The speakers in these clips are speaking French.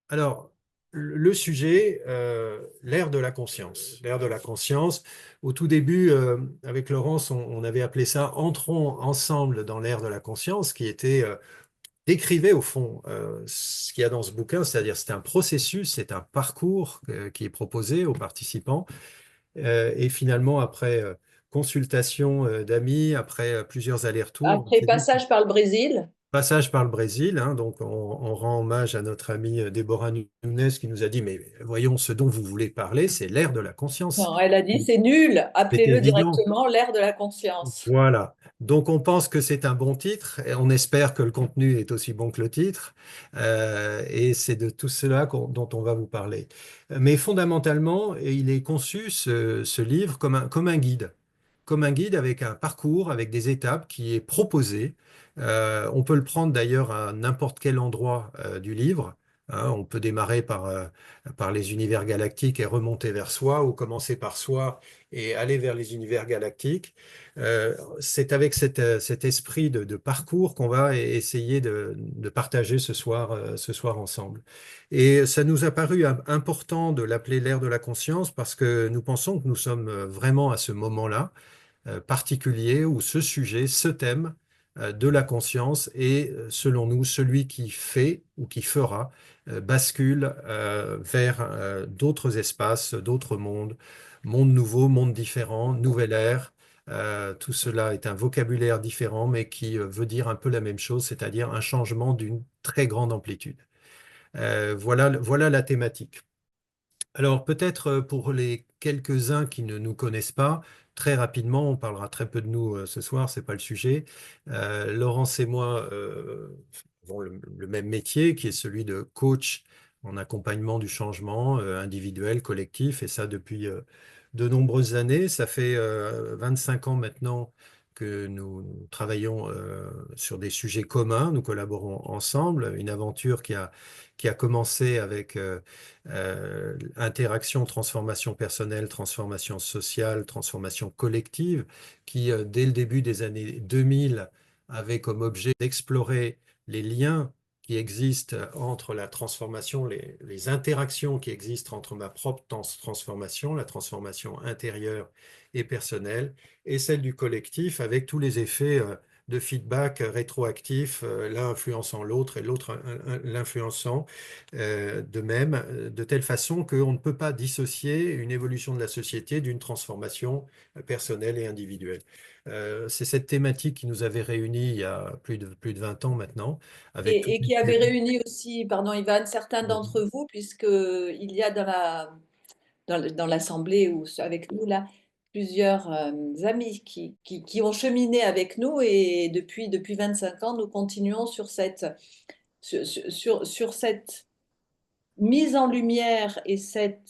Alors, le sujet, l'ère de la conscience. L'ère de la conscience. Au tout début, avec Laurence, on avait appelé ça Entrons ensemble dans l'ère de la conscience, qui était décrivait au fond ce qu'il y a dans ce bouquin, c'est-à-dire c'est un processus, c'est un parcours qui est proposé aux participants. Et finalement, après consultation d'amis, après plusieurs allers-retours, on Après s'est dit passage par le Brésil. passage par le Brésil, hein, donc on rend hommage à notre amie Déborah Nunes qui nous a dit, mais voyons, ce dont vous voulez parler, c'est l'ère de la conscience. Non, elle a dit c'est nul, C'est appelez-le évident. directement l'ère de la conscience. Voilà. Donc on pense que c'est un bon titre et on espère que le contenu est aussi bon que le titre. Et c'est de tout cela dont on va vous parler. Mais fondamentalement, il est conçu, ce livre, comme un guide. Comme un guide avec un parcours, avec des étapes qui est proposé. On peut le prendre d'ailleurs à n'importe quel endroit du livre. Hein. On peut démarrer par les univers galactiques et remonter vers soi, ou commencer par soi et aller vers les univers galactiques. C'est avec cet esprit de parcours qu'on va essayer de partager ce soir ensemble. Et ça nous a paru important de l'appeler l'ère de la conscience parce que nous pensons que nous sommes vraiment à ce moment-là particulier où ce sujet, ce thème de la conscience est, selon nous, celui qui fait ou qui fera bascule vers d'autres espaces, d'autres mondes, mondes nouveaux, mondes différents, nouvelle ère. Tout cela est un vocabulaire différent, mais qui veut dire un peu la même chose, c'est-à-dire un changement d'une très grande amplitude. Voilà la thématique. Alors peut-être pour les quelques-uns qui ne nous connaissent pas, très rapidement, on parlera très peu de nous ce soir, c'est pas le sujet. Laurence et moi avons le même métier qui est celui de coach en accompagnement du changement individuel, collectif, et ça depuis de nombreuses années. Ça fait 25 ans maintenant que nous travaillons sur des sujets communs, nous collaborons ensemble, une aventure qui a commencé avec interaction, transformation personnelle, transformation sociale, transformation collective, qui, dès le début des années 2000, avait comme objet d'explorer les liens qui existent entre la transformation, les interactions qui existent entre ma propre transformation, la transformation intérieure et personnelle, et celle du collectif, avec tous les effets de feedback rétroactif, l'un influençant l'autre et l'autre l'influençant de même, de telle façon qu'on ne peut pas dissocier une évolution de la société d'une transformation personnelle et individuelle. C'est cette thématique qui nous avait réunis il y a plus de 20 ans maintenant, avec tout Et qui avait réuni aussi, pardon Ivan, certains d'entre vous, puisqu'il y a dans l'Assemblée ou avec nous là, plusieurs amis qui ont cheminé avec nous et depuis 25 ans, nous continuons sur cette mise en lumière et c'est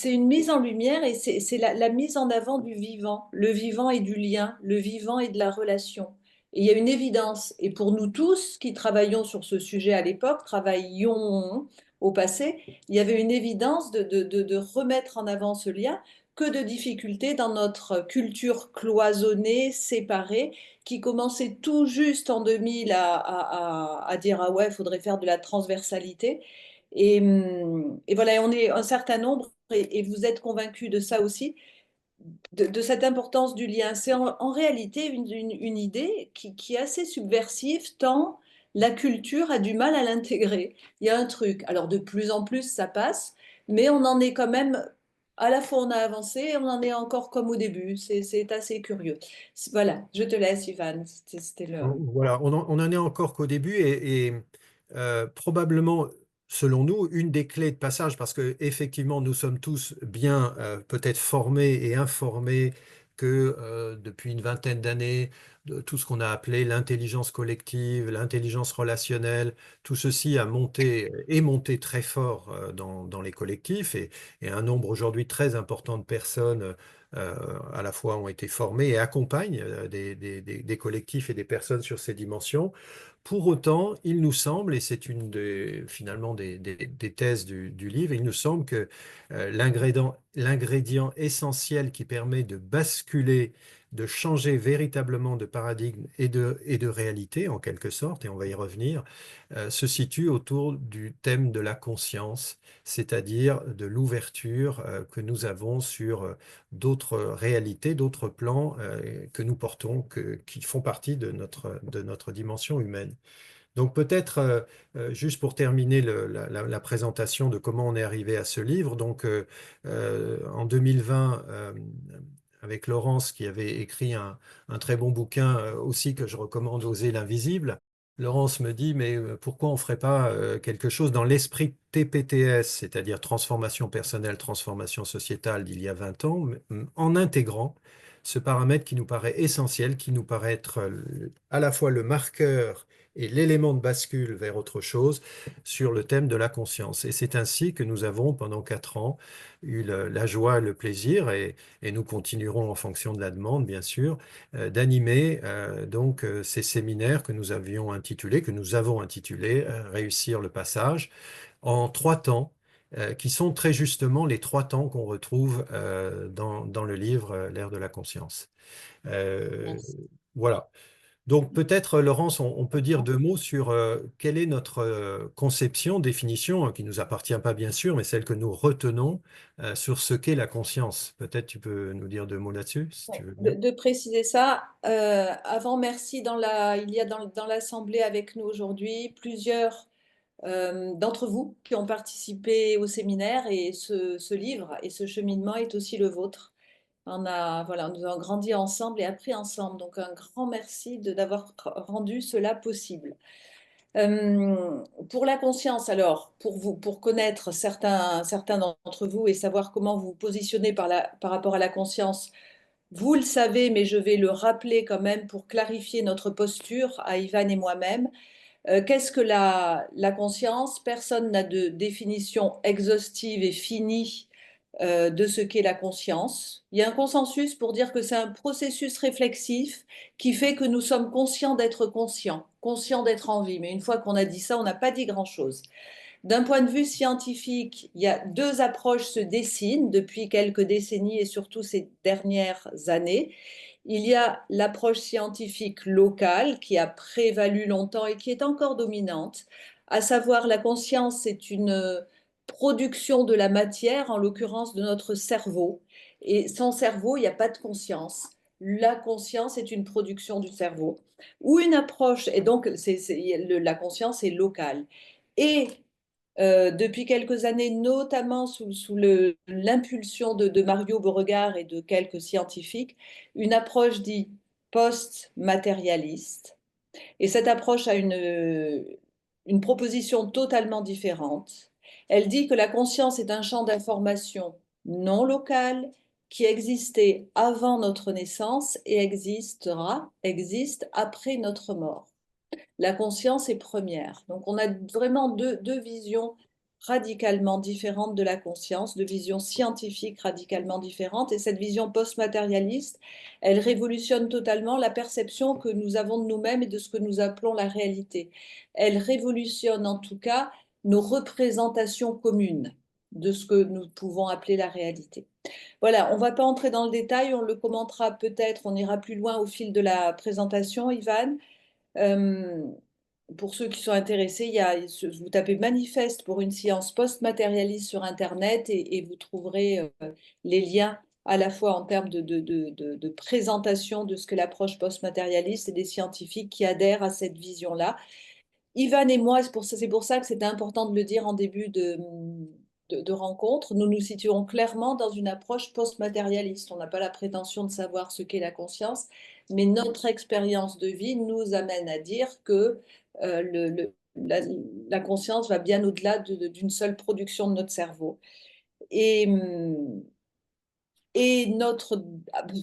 une mise en lumière et c'est la mise en avant du vivant, le vivant et du lien, le vivant et de la relation. Et il y a une évidence, et pour nous tous qui travaillons sur ce sujet à l'époque, travaillions au passé, il y avait une évidence de remettre en avant ce lien, que de difficultés dans notre culture cloisonnée, séparée, qui commençait tout juste en 2000 à dire ah ouais, il faudrait faire de la transversalité. Et voilà, et on est un certain nombre, et vous êtes convaincus de ça aussi, de cette importance du lien. C'est en réalité une idée qui est assez subversive, tant la culture a du mal à l'intégrer. Il y a un truc. Alors de plus en plus, ça passe, mais on en est quand même, à la fois on a avancé, et on en est encore comme au début. C'est assez curieux. Voilà, je te laisse, Ivan. C'était le... Voilà, on en est encore qu'au début et probablement, selon nous, une des clés de passage, parce que effectivement, nous sommes tous bien peut-être formés et informés que depuis une vingtaine d'années, de tout ce qu'on a appelé l'intelligence collective, l'intelligence relationnelle, tout ceci a monté et monté très fort dans les collectifs et un nombre aujourd'hui très important de personnes à la fois ont été formés et accompagnent des collectifs et des personnes sur ces dimensions. Pour autant, il nous semble, et c'est une finalement des thèses du livre, il nous semble que l'ingrédient essentiel qui permet de basculer de changer véritablement de paradigme et de réalité, en quelque sorte, et on va y revenir, se situe autour du thème de la conscience, c'est-à-dire de l'ouverture que nous avons sur d'autres réalités, d'autres plans que nous portons, qui font partie de notre dimension humaine. Donc peut-être, juste pour terminer la présentation de comment on est arrivé à ce livre, donc en 2020, avec Laurence qui avait écrit un très bon bouquin aussi que je recommande, Oser l'invisible, Laurence me dit, mais pourquoi on ne ferait pas quelque chose dans l'esprit TPTS, c'est-à-dire transformation personnelle, transformation sociétale d'il y a 20 ans, en intégrant ce paramètre qui nous paraît essentiel, qui nous paraît être à la fois le marqueur et l'élément de bascule vers autre chose sur le thème de la conscience. Et c'est ainsi que nous avons, pendant 4 ans, eu la joie et le plaisir, et nous continuerons en fonction de la demande, bien sûr, d'animer donc ces séminaires que nous avions intitulés, que nous avons intitulés Réussir le passage, en 3 temps. Qui sont très justement les 3 temps qu'on retrouve dans le livre L'ère de la conscience. Euh, Merci. voilà. Donc peut-être, Laurence, on peut dire 2 mots sur quelle est notre conception, définition, qui ne nous appartient pas bien sûr, mais celle que nous retenons sur ce qu'est la conscience. Peut-être tu peux nous dire 2 mots là-dessus, si tu veux bien. De préciser ça. Avant, merci, il y a dans l'Assemblée avec nous aujourd'hui plusieurs d'entre vous qui ont participé au séminaire et ce livre et ce cheminement est aussi le vôtre. Voilà, nous avons grandi ensemble et appris ensemble. Donc un grand merci d'avoir rendu cela possible. Pour la conscience, alors, pour connaître certains d'entre vous et savoir comment vous vous positionnez par rapport à la conscience, vous le savez, mais je vais le rappeler quand même pour clarifier notre posture à Ivan et moi-même. Qu'est-ce que la conscience? Personne n'a de définition exhaustive et finie de ce qu'est la conscience. Il y a un consensus pour dire que c'est un processus réflexif qui fait que nous sommes conscients d'être conscients, conscients d'être en vie. Mais une fois qu'on a dit ça, on n'a pas dit grand-chose. D'un point de vue scientifique, il y a 2 approches se dessinent depuis quelques décennies et surtout ces dernières années. Il y a l'approche scientifique locale qui a prévalu longtemps et qui est encore dominante, à savoir la conscience est une production de la matière, en l'occurrence de notre cerveau. Et sans cerveau, il n'y a pas de conscience. La conscience est une production du cerveau. Ou une approche, et donc la conscience est locale. Et depuis quelques années, notamment sous l'impulsion de Mario Beauregard et de quelques scientifiques, une approche dite post-matérialiste. Et cette approche a une proposition totalement différente. Elle dit que la conscience est un champ d'information non local qui existait avant notre naissance et existe après notre mort. La conscience est première. Donc on a vraiment deux visions radicalement différentes de la conscience, 2 visions scientifiques radicalement différentes. Et cette vision post-matérialiste, elle révolutionne totalement la perception que nous avons de nous-mêmes et de ce que nous appelons la réalité. Elle révolutionne en tout cas nos représentations communes de ce que nous pouvons appeler la réalité. Voilà, on ne va pas entrer dans le détail, on le commentera peut-être, on ira plus loin au fil de la présentation, Ivan. Euh, pour ceux qui sont intéressés, vous tapez manifeste pour une science post-matérialiste sur Internet et vous trouverez les liens à la fois en termes de présentation de ce que l'approche post-matérialiste et des scientifiques qui adhèrent à cette vision-là. Ivan et moi, c'est pour ça que c'était important de le dire en début de rencontre, nous nous situons clairement dans une approche post-matérialiste. On n'a pas la prétention de savoir ce qu'est la conscience, mais notre expérience de vie nous amène à dire que la conscience va bien au-delà d'une seule production de notre cerveau. Et,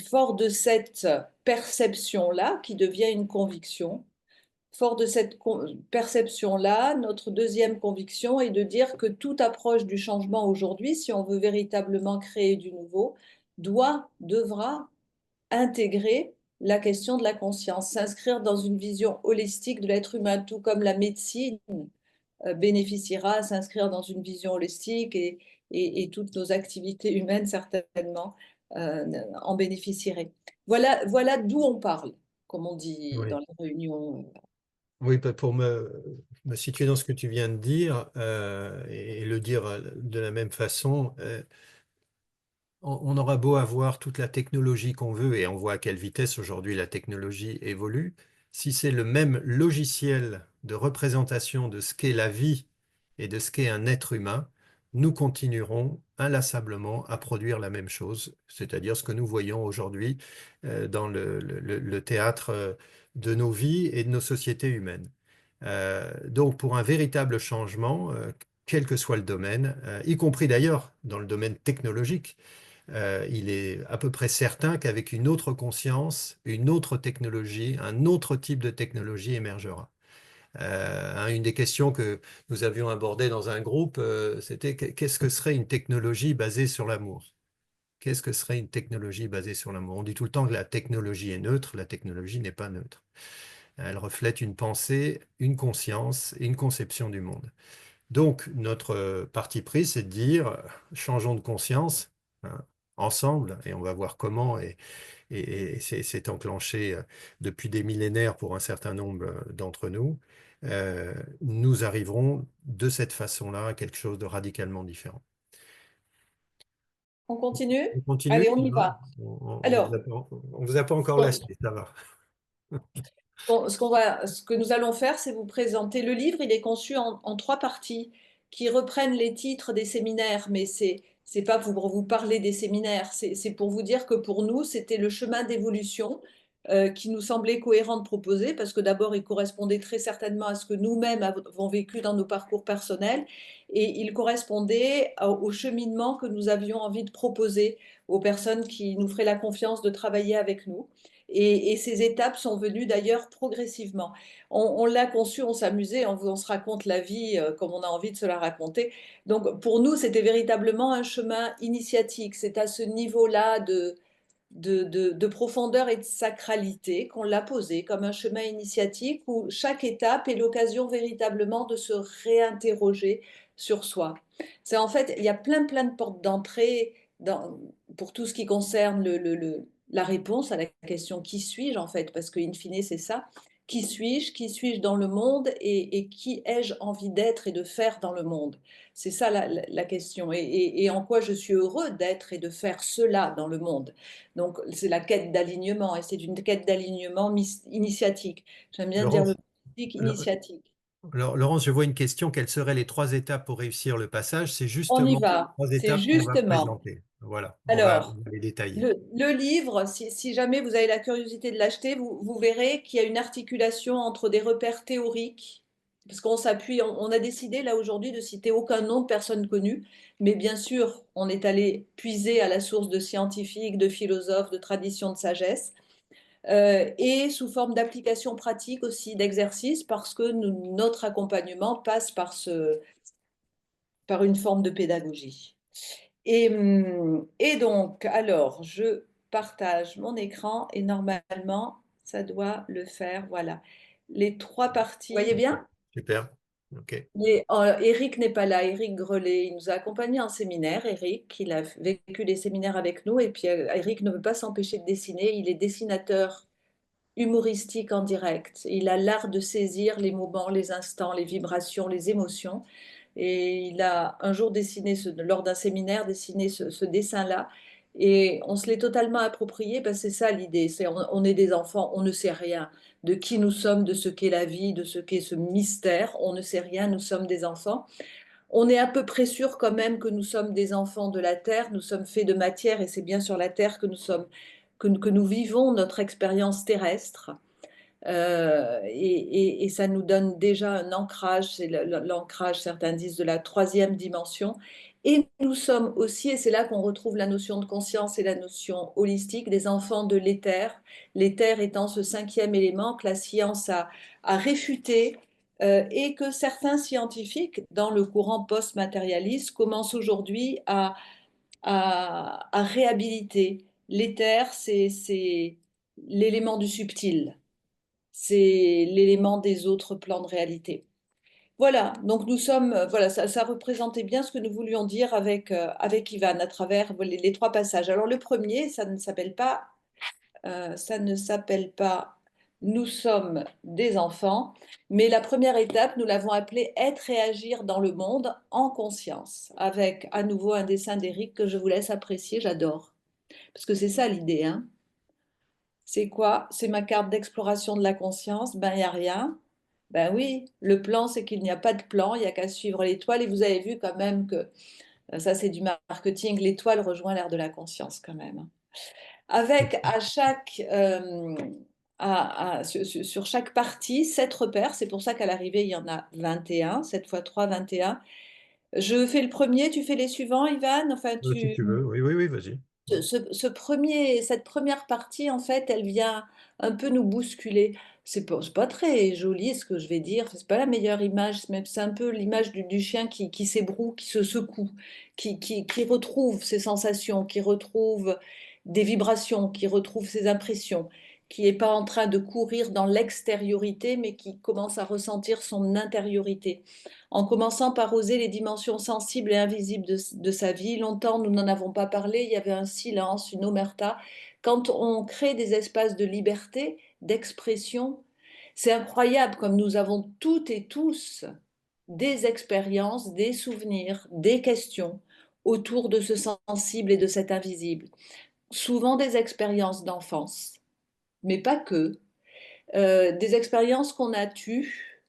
fort de cette perception-là, qui devient une conviction, fort de cette perception-là, notre deuxième conviction est de dire que toute approche du changement aujourd'hui, si on veut véritablement créer du nouveau, devra intégrer la question de la conscience, s'inscrire dans une vision holistique de l'être humain, tout comme la médecine bénéficiera à s'inscrire dans une vision holistique et toutes nos activités humaines certainement en bénéficierait. Voilà d'où on parle, comme on dit dans Oui. les réunions. Oui, pour me situer dans ce que tu viens de dire et le dire de la même façon, on aura beau avoir toute la technologie qu'on veut, et on voit à quelle vitesse aujourd'hui la technologie évolue, si c'est le même logiciel de représentation de ce qu'est la vie et de ce qu'est un être humain, nous continuerons inlassablement à produire la même chose, c'est-à-dire ce que nous voyons aujourd'hui dans le théâtre de nos vies et de nos sociétés humaines. Donc pour un véritable changement, quel que soit le domaine, y compris d'ailleurs dans le domaine technologique, il est à peu près certain qu'avec une autre conscience, une autre technologie, un autre type de technologie émergera. Une des questions que nous avions abordées dans un groupe, c'était qu'est-ce que serait une technologie basée sur l'amour? Qu'est-ce que serait une technologie basée sur l'amour? On dit tout le temps que la technologie est neutre, la technologie n'est pas neutre. Elle reflète une pensée, une conscience et une conception du monde. Donc, notre parti pris, c'est de dire, changeons de conscience, hein, ensemble, et on va voir comment, et c'est enclenché depuis des millénaires pour un certain nombre d'entre nous. Nous arriverons de cette façon-là à quelque chose de radicalement différent. On continue? On continue, Allez, on ça y va? va. Alors, On vous a pas encore lassé, ça va. ce que nous allons faire, c'est vous présenter le livre. Il est conçu en trois parties qui reprennent les titres des séminaires, mais c'est pas pour vous parler des séminaires, c'est pour vous dire que pour nous, c'était le chemin d'évolution qui nous semblait cohérent de proposer, parce que d'abord, il correspondait très certainement à ce que nous-mêmes avons vécu dans nos parcours personnels, et il correspondait au cheminement que nous avions envie de proposer aux personnes qui nous feraient la confiance de travailler avec nous. Et ces étapes sont venues d'ailleurs progressivement. On l'a conçu, on s'amusait, on se raconte la vie comme on a envie de se la raconter. Donc pour nous, c'était véritablement un chemin initiatique. C'est à ce niveau-là de profondeur et de sacralité qu'on l'a posé comme un chemin initiatique où chaque étape est l'occasion véritablement de se réinterroger sur soi. C'est en fait, il y a plein de portes d'entrée pour tout ce qui concerne la réponse à la question qui suis-je en fait, parce qu'in fine c'est ça. Qui suis-je dans le monde et qui ai-je envie d'être et de faire dans le monde? C'est ça la question. Et en quoi je suis heureux d'être et de faire cela dans le monde? Donc, c'est la quête d'alignement et c'est une quête d'alignement initiatique. J'aime bien dire le Laurence, politique initiatique. Laurence, je vois une question. Quelles seraient les trois étapes pour réussir le passage? C'est On y justement les va. trois C'est étapes qu'on va justement. présenter. Voilà, on Alors, va les détailler. le livre, si jamais vous avez la curiosité de l'acheter, vous verrez qu'il y a une articulation entre des repères théoriques, parce qu'on s'appuie, on a décidé là aujourd'hui de citer aucun nom de personne connue, mais bien sûr, on est allé puiser à la source de scientifiques, de philosophes, de traditions de sagesse. Et sous forme d'application pratique aussi, d'exercice, parce que notre accompagnement passe par une forme de pédagogie. Et donc, alors, je partage mon écran et normalement, ça doit le faire. Voilà. Les trois parties. Vous voyez bien? Super. OK. Eric n'est pas là, Eric Grelet, il nous a accompagnés en séminaire. Eric, il a vécu des séminaires avec nous et puis Eric ne veut pas s'empêcher de dessiner. Il est dessinateur humoristique en direct. Il a l'art de saisir les moments, les instants, les vibrations, les émotions. Et il a un jour dessiné, lors d'un séminaire, dessiné ce dessin-là. Et on se l'est totalement approprié parce que c'est ça l'idée. On est des enfants, on ne sait rien de qui nous sommes, de ce qu'est la vie, de ce qu'est ce mystère. On ne sait rien, nous sommes des enfants. On est à peu près sûr quand même que nous sommes des enfants de la terre, nous sommes faits de matière et c'est bien sur la terre que que nous vivons notre expérience terrestre. Et ça nous donne déjà un ancrage, c'est l'ancrage, certains disent, de la troisième dimension. Et nous sommes aussi, et c'est là qu'on retrouve la notion de conscience et la notion holistique, des enfants de l'éther, l'éther étant ce cinquième élément que la science a réfuté et que certains scientifiques, dans le courant post-matérialiste, commencent aujourd'hui à réhabiliter. L'éther, c'est l'élément du subtil, c'est l'élément des autres plans de réalité. Voilà, donc nous sommes, voilà, ça représentait bien ce que nous voulions dire avec Ivan à travers les trois passages. Alors le premier, ça ne s'appelle pas Nous sommes des enfants, mais la première étape, nous l'avons appelée Être et agir dans le monde en conscience, avec à nouveau un dessin d'Éric que je vous laisse apprécier, j'adore. Parce que c'est ça l'idée, hein. C'est quoi? C'est ma carte d'exploration de la conscience. Ben, il n'y a rien. Ben oui, le plan, c'est qu'il n'y a pas de plan, il n'y a qu'à suivre l'étoile. Et vous avez vu quand même que ça, c'est du marketing. L'étoile rejoint l'ère de la conscience quand même. Avec à chaque, sur chaque partie, 7 repères. C'est pour ça qu'à l'arrivée, il y en a 21. 7 fois 3, 21. Je fais le premier, tu fais les suivants, Ivan. Enfin, Si tu veux, oui, oui, oui, vas-y. cette première partie, en fait, elle vient un peu nous bousculer. C'est pas très joli ce que je vais dire, c'est pas la meilleure image, c'est un peu l'image du chien qui s'ébroue, qui se secoue, qui retrouve ses sensations, qui retrouve des vibrations, qui retrouve ses impressions, qui n'est pas en train de courir dans l'extériorité, mais qui commence à ressentir son intériorité en commençant par oser les dimensions sensibles et invisibles de sa vie. Longtemps, nous n'en avons pas parlé, il y avait un silence, une omerta. Quand on crée des espaces de liberté, d'expression, c'est incroyable comme nous avons toutes et tous des expériences, des souvenirs, des questions autour de ce sensible et de cet invisible. Souvent des expériences d'enfance, mais pas que. Des expériences qu'on a tues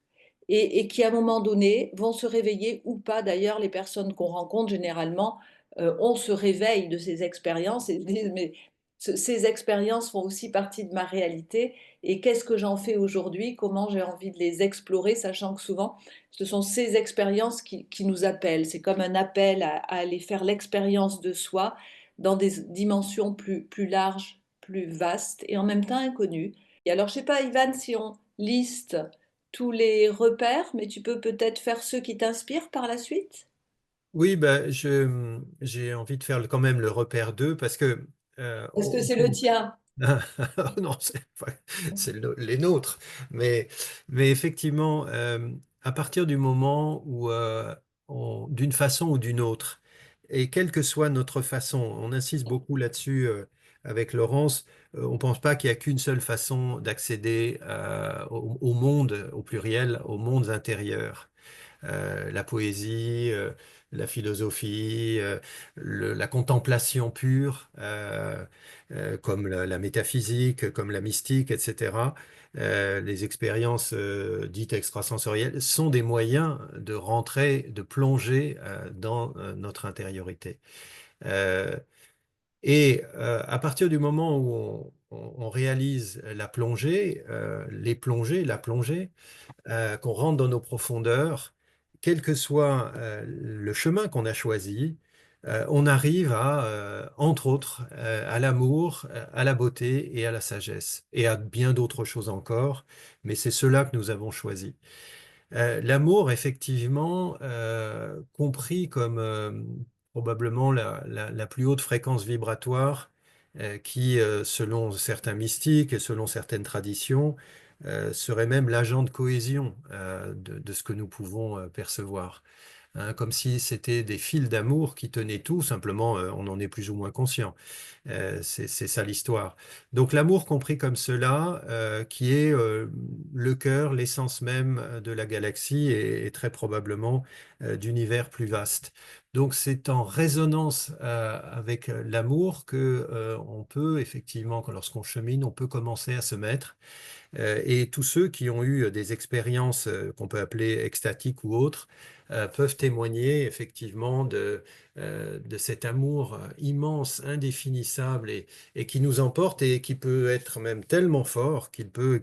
et qui, à un moment donné, vont se réveiller ou pas. D'ailleurs, les personnes qu'on rencontre, généralement, on se réveille de ces expériences et disent, mais ces expériences font aussi partie de ma réalité et qu'est-ce que j'en fais aujourd'hui? Comment j'ai envie de les explorer, sachant que souvent, ce sont ces expériences qui nous appellent. C'est comme un appel à aller faire l'expérience de soi dans des dimensions plus larges, plus vastes et en même temps inconnues. Et alors, je sais pas, Ivan, si on liste tous les repères, mais tu peux peut-être faire ceux qui t'inspirent par la suite? Oui, ben, j'ai envie de faire quand même le repère 2 parce que Parce que c'est le tien. non, c'est les nôtres. Mais, mais effectivement, à partir du moment où, d'une façon ou d'une autre, et quelle que soit notre façon, on insiste beaucoup là-dessus avec Laurence, on ne pense pas qu'il n'y a qu'une seule façon d'accéder au monde, au pluriel, aux mondes intérieurs. La poésie, la philosophie, la contemplation pure, comme la métaphysique, comme la mystique, etc. Les expériences dites extrasensorielles sont des moyens de rentrer, de plonger dans notre intériorité. Euh, à partir du moment où on réalise la plongée, les plongées, la plongée, qu'on rentre dans nos profondeurs, quel que soit le chemin qu'on a choisi, on arrive à, entre autres, à l'amour, à la beauté et à la sagesse, et à bien d'autres choses encore, mais c'est cela que nous avons choisi. L'amour, effectivement, compris comme probablement la plus haute fréquence vibratoire, qui, selon certains mystiques et selon certaines traditions, serait même l'agent de cohésion de ce que nous pouvons percevoir. Hein, comme si c'était des fils d'amour qui tenaient tout, simplement on en est plus ou moins conscient. C'est ça l'histoire. Donc l'amour compris comme cela, qui est le cœur, l'essence même de la galaxie et très probablement d'univers plus vaste. Donc c'est en résonance avec l'amour que on peut effectivement, lorsqu'on chemine, on peut commencer à se mettre et tous ceux qui ont eu des expériences qu'on peut appeler extatiques ou autres peuvent témoigner effectivement de cet amour immense, indéfinissable et qui nous emporte et qui peut être même tellement fort qu'il peut,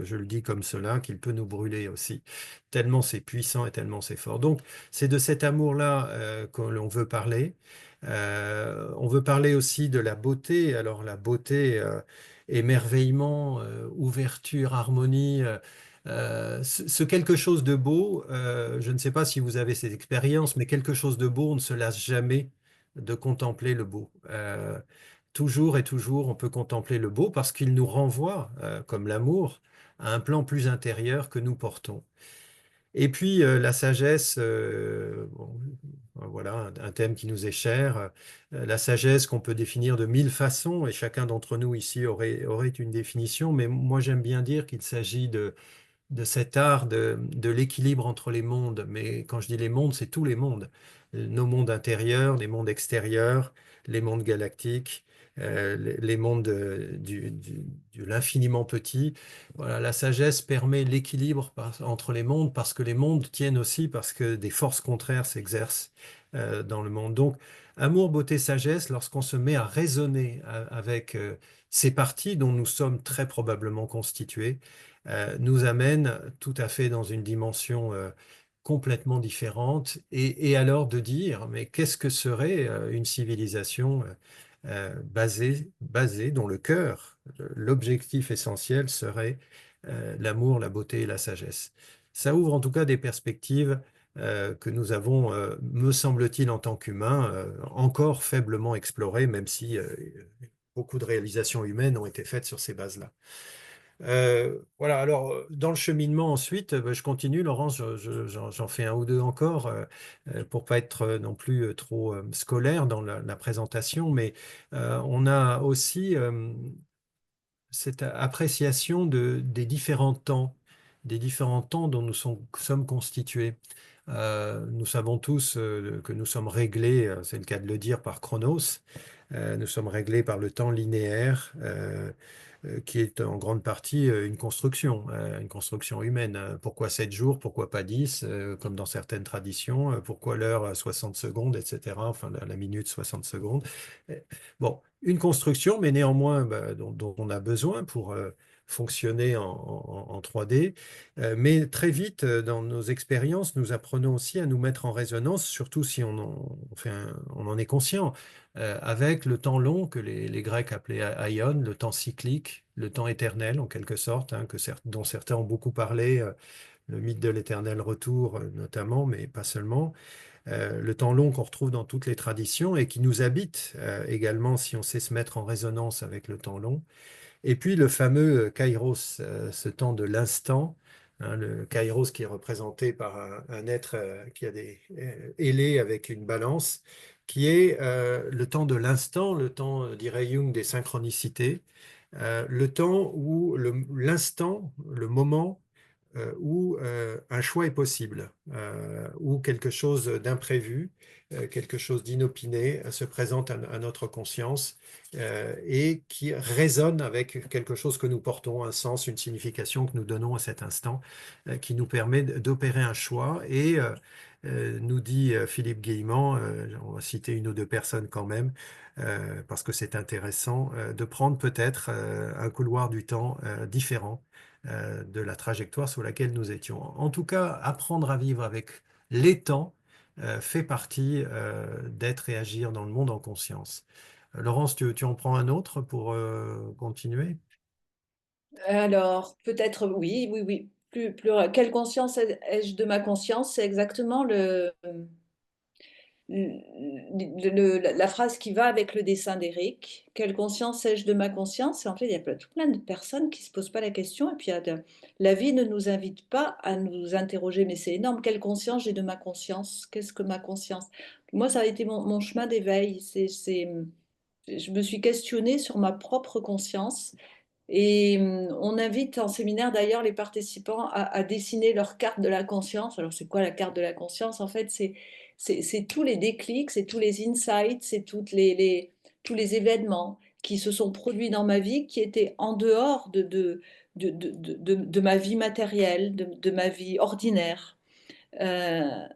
je le dis comme cela, qu'il peut nous brûler aussi. Tellement c'est puissant et tellement c'est fort. Donc c'est de cet amour-là que l'on veut parler. On veut parler aussi de la beauté. Alors la beauté, émerveillement, ouverture, harmonie, ce quelque chose de beau, je ne sais pas si vous avez ces expériences, mais quelque chose de beau, on ne se lasse jamais de contempler le beau. Toujours et toujours, on peut contempler le beau parce qu'il nous renvoie, comme l'amour, à un plan plus intérieur que nous portons. Et puis la sagesse, bon, voilà un thème qui nous est cher. La sagesse qu'on peut définir de mille façons, et chacun d'entre nous ici aurait une définition, mais moi j'aime bien dire qu'il s'agit de cet art de l'équilibre entre les mondes. Mais quand je dis les mondes, c'est tous les mondes. Nos mondes intérieurs, les mondes extérieurs, les mondes galactiques, les mondes de l'infiniment petit. Voilà, la sagesse permet l'équilibre entre les mondes parce que les mondes tiennent aussi parce que des forces contraires s'exercent dans le monde. Donc, amour, beauté, sagesse, lorsqu'on se met à raisonner avec ces parties dont nous sommes très probablement constitués, nous amène tout à fait dans une dimension complètement différente. Et alors de dire, mais qu'est-ce que serait une civilisation basée, dont le cœur, l'objectif essentiel serait l'amour, la beauté et la sagesse. Ça ouvre en tout cas des perspectives que nous avons, me semble-t-il, en tant qu'humains, encore faiblement explorées, même si beaucoup de réalisations humaines ont été faites sur ces bases-là. Voilà, alors dans le cheminement ensuite, je continue, Laurence, j'en fais un ou deux encore pour pas être non plus trop scolaire dans la présentation, mais on a aussi cette appréciation des différents temps dont nous sommes constitués. Nous savons tous que nous sommes réglés, c'est le cas de le dire, par Chronos. Nous sommes réglés par le temps linéaire, qui est en grande partie une construction humaine. Pourquoi 7 jours, pourquoi pas 10, comme dans certaines traditions, pourquoi l'heure à 60 secondes, etc., enfin la minute 60 secondes. Euh, Bon, une construction, mais néanmoins dont on a besoin pour fonctionner en 3D. Mais très vite, dans nos expériences, nous apprenons aussi à nous mettre en résonance, surtout si on en est conscient, avec le temps long que les Grecs appelaient aion, le temps cyclique, le temps éternel en quelque sorte, hein, dont certains ont beaucoup parlé, le mythe de l'éternel retour notamment, mais pas seulement. Le temps long qu'on retrouve dans toutes les traditions et qui nous habite également si on sait se mettre en résonance avec le temps long. Et puis le fameux kairos, ce temps de l'instant, hein, le kairos qui est représenté par un être qui a des ailés avec une balance, qui est le temps de l'instant, le temps, dirait Jung, des synchronicités, le temps où l'instant, le moment où un choix est possible, où quelque chose d'imprévu, quelque chose d'inopiné se présente à notre conscience et qui résonne avec quelque chose que nous portons, un sens, une signification que nous donnons à cet instant, qui nous permet d'opérer un choix. Et nous dit Philippe Guillemant, on va citer une ou deux personnes quand même, parce que c'est intéressant, de prendre peut-être un couloir du temps différent de la trajectoire sur laquelle nous étions. En tout cas, apprendre à vivre avec les temps fait partie d'être et agir dans le monde en conscience. Laurence, tu en prends un autre pour continuer? Alors, peut-être, oui, oui, oui. Quelle conscience ai-je de ma conscience? C'est exactement la phrase qui va avec le dessin d'Éric. Quelle conscience ai-je de ma conscience? Et en fait, il y a tout plein de personnes qui ne se posent pas la question. Et puis, la vie ne nous invite pas à nous interroger, mais c'est énorme. Quelle conscience j'ai de ma conscience? Qu'est-ce que ma conscience? Moi, ça a été mon chemin d'éveil. Je me suis questionnée sur ma propre conscience. Et on invite en séminaire d'ailleurs les participants à dessiner leur carte de la conscience. Alors c'est quoi la carte de la conscience? En fait, c'est tous les déclics, c'est tous les insights, c'est tous les événements qui se sont produits dans ma vie qui étaient en dehors de ma vie matérielle, de ma vie ordinaire. Euh,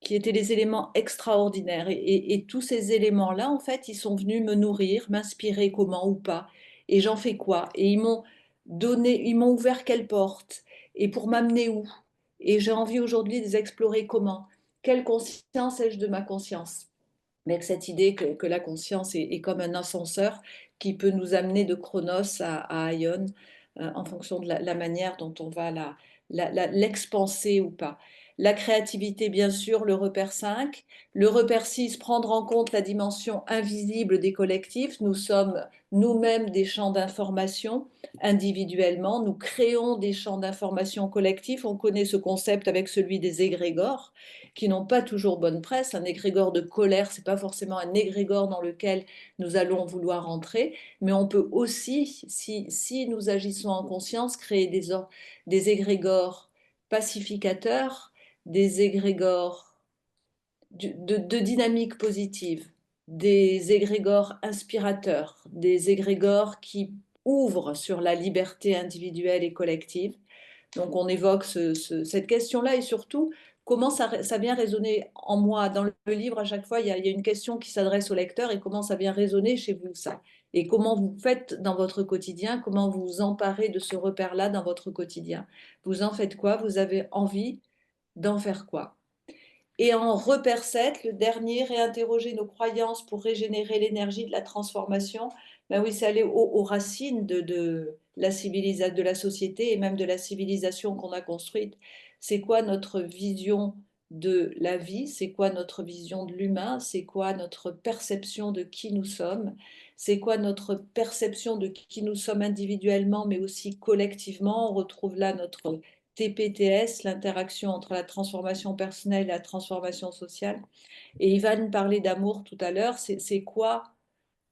qui étaient les éléments extraordinaires. Et tous ces éléments-là, en fait, ils sont venus me nourrir, m'inspirer comment ou pas. Et j'en fais quoi? Et ils m'ont ouvert quelle porte? Et pour m'amener où? Et j'ai envie aujourd'hui de les explorer comment? Quelle conscience ai-je de ma conscience? Avec cette idée que la conscience est comme un ascenseur qui peut nous amener de Chronos à Aion en fonction de la manière dont on va l'expanser ou pas. La créativité, bien sûr, le repère 5. Le repère 6, prendre en compte la dimension invisible des collectifs. Nous sommes nous-mêmes des champs d'information individuellement. Nous créons des champs d'information collectifs. On connaît ce concept avec celui des égrégores, qui n'ont pas toujours bonne presse. Un égrégore de colère, ce n'est pas forcément un égrégore dans lequel nous allons vouloir entrer, mais on peut aussi, si nous agissons en conscience, créer des égrégores pacificateurs, des égrégores de dynamique positive, des égrégores inspirateurs, des égrégores qui ouvrent sur la liberté individuelle et collective. Donc on évoque cette question-là et surtout comment ça vient résonner en moi. Dans le livre, à chaque fois, il y a une question qui s'adresse au lecteur et comment ça vient résonner chez vous, ça. Et comment vous faites dans votre quotidien, comment vous vous emparez de ce repère-là dans votre quotidien. Vous en faites quoi? Vous avez envie d'en faire quoi? Et en repère 7, le dernier, réinterroger nos croyances pour régénérer l'énergie de la transformation. Ben oui, c'est aller aux racines de la société et même de la civilisation qu'on a construite. C'est quoi notre vision de la vie? C'est quoi notre vision de l'humain? C'est quoi notre perception de qui nous sommes? C'est quoi notre perception de qui nous sommes individuellement, mais aussi collectivement? On retrouve là notre TPTS, l'interaction entre la transformation personnelle et la transformation sociale. Et Ivan parlait d'amour tout à l'heure. C'est quoi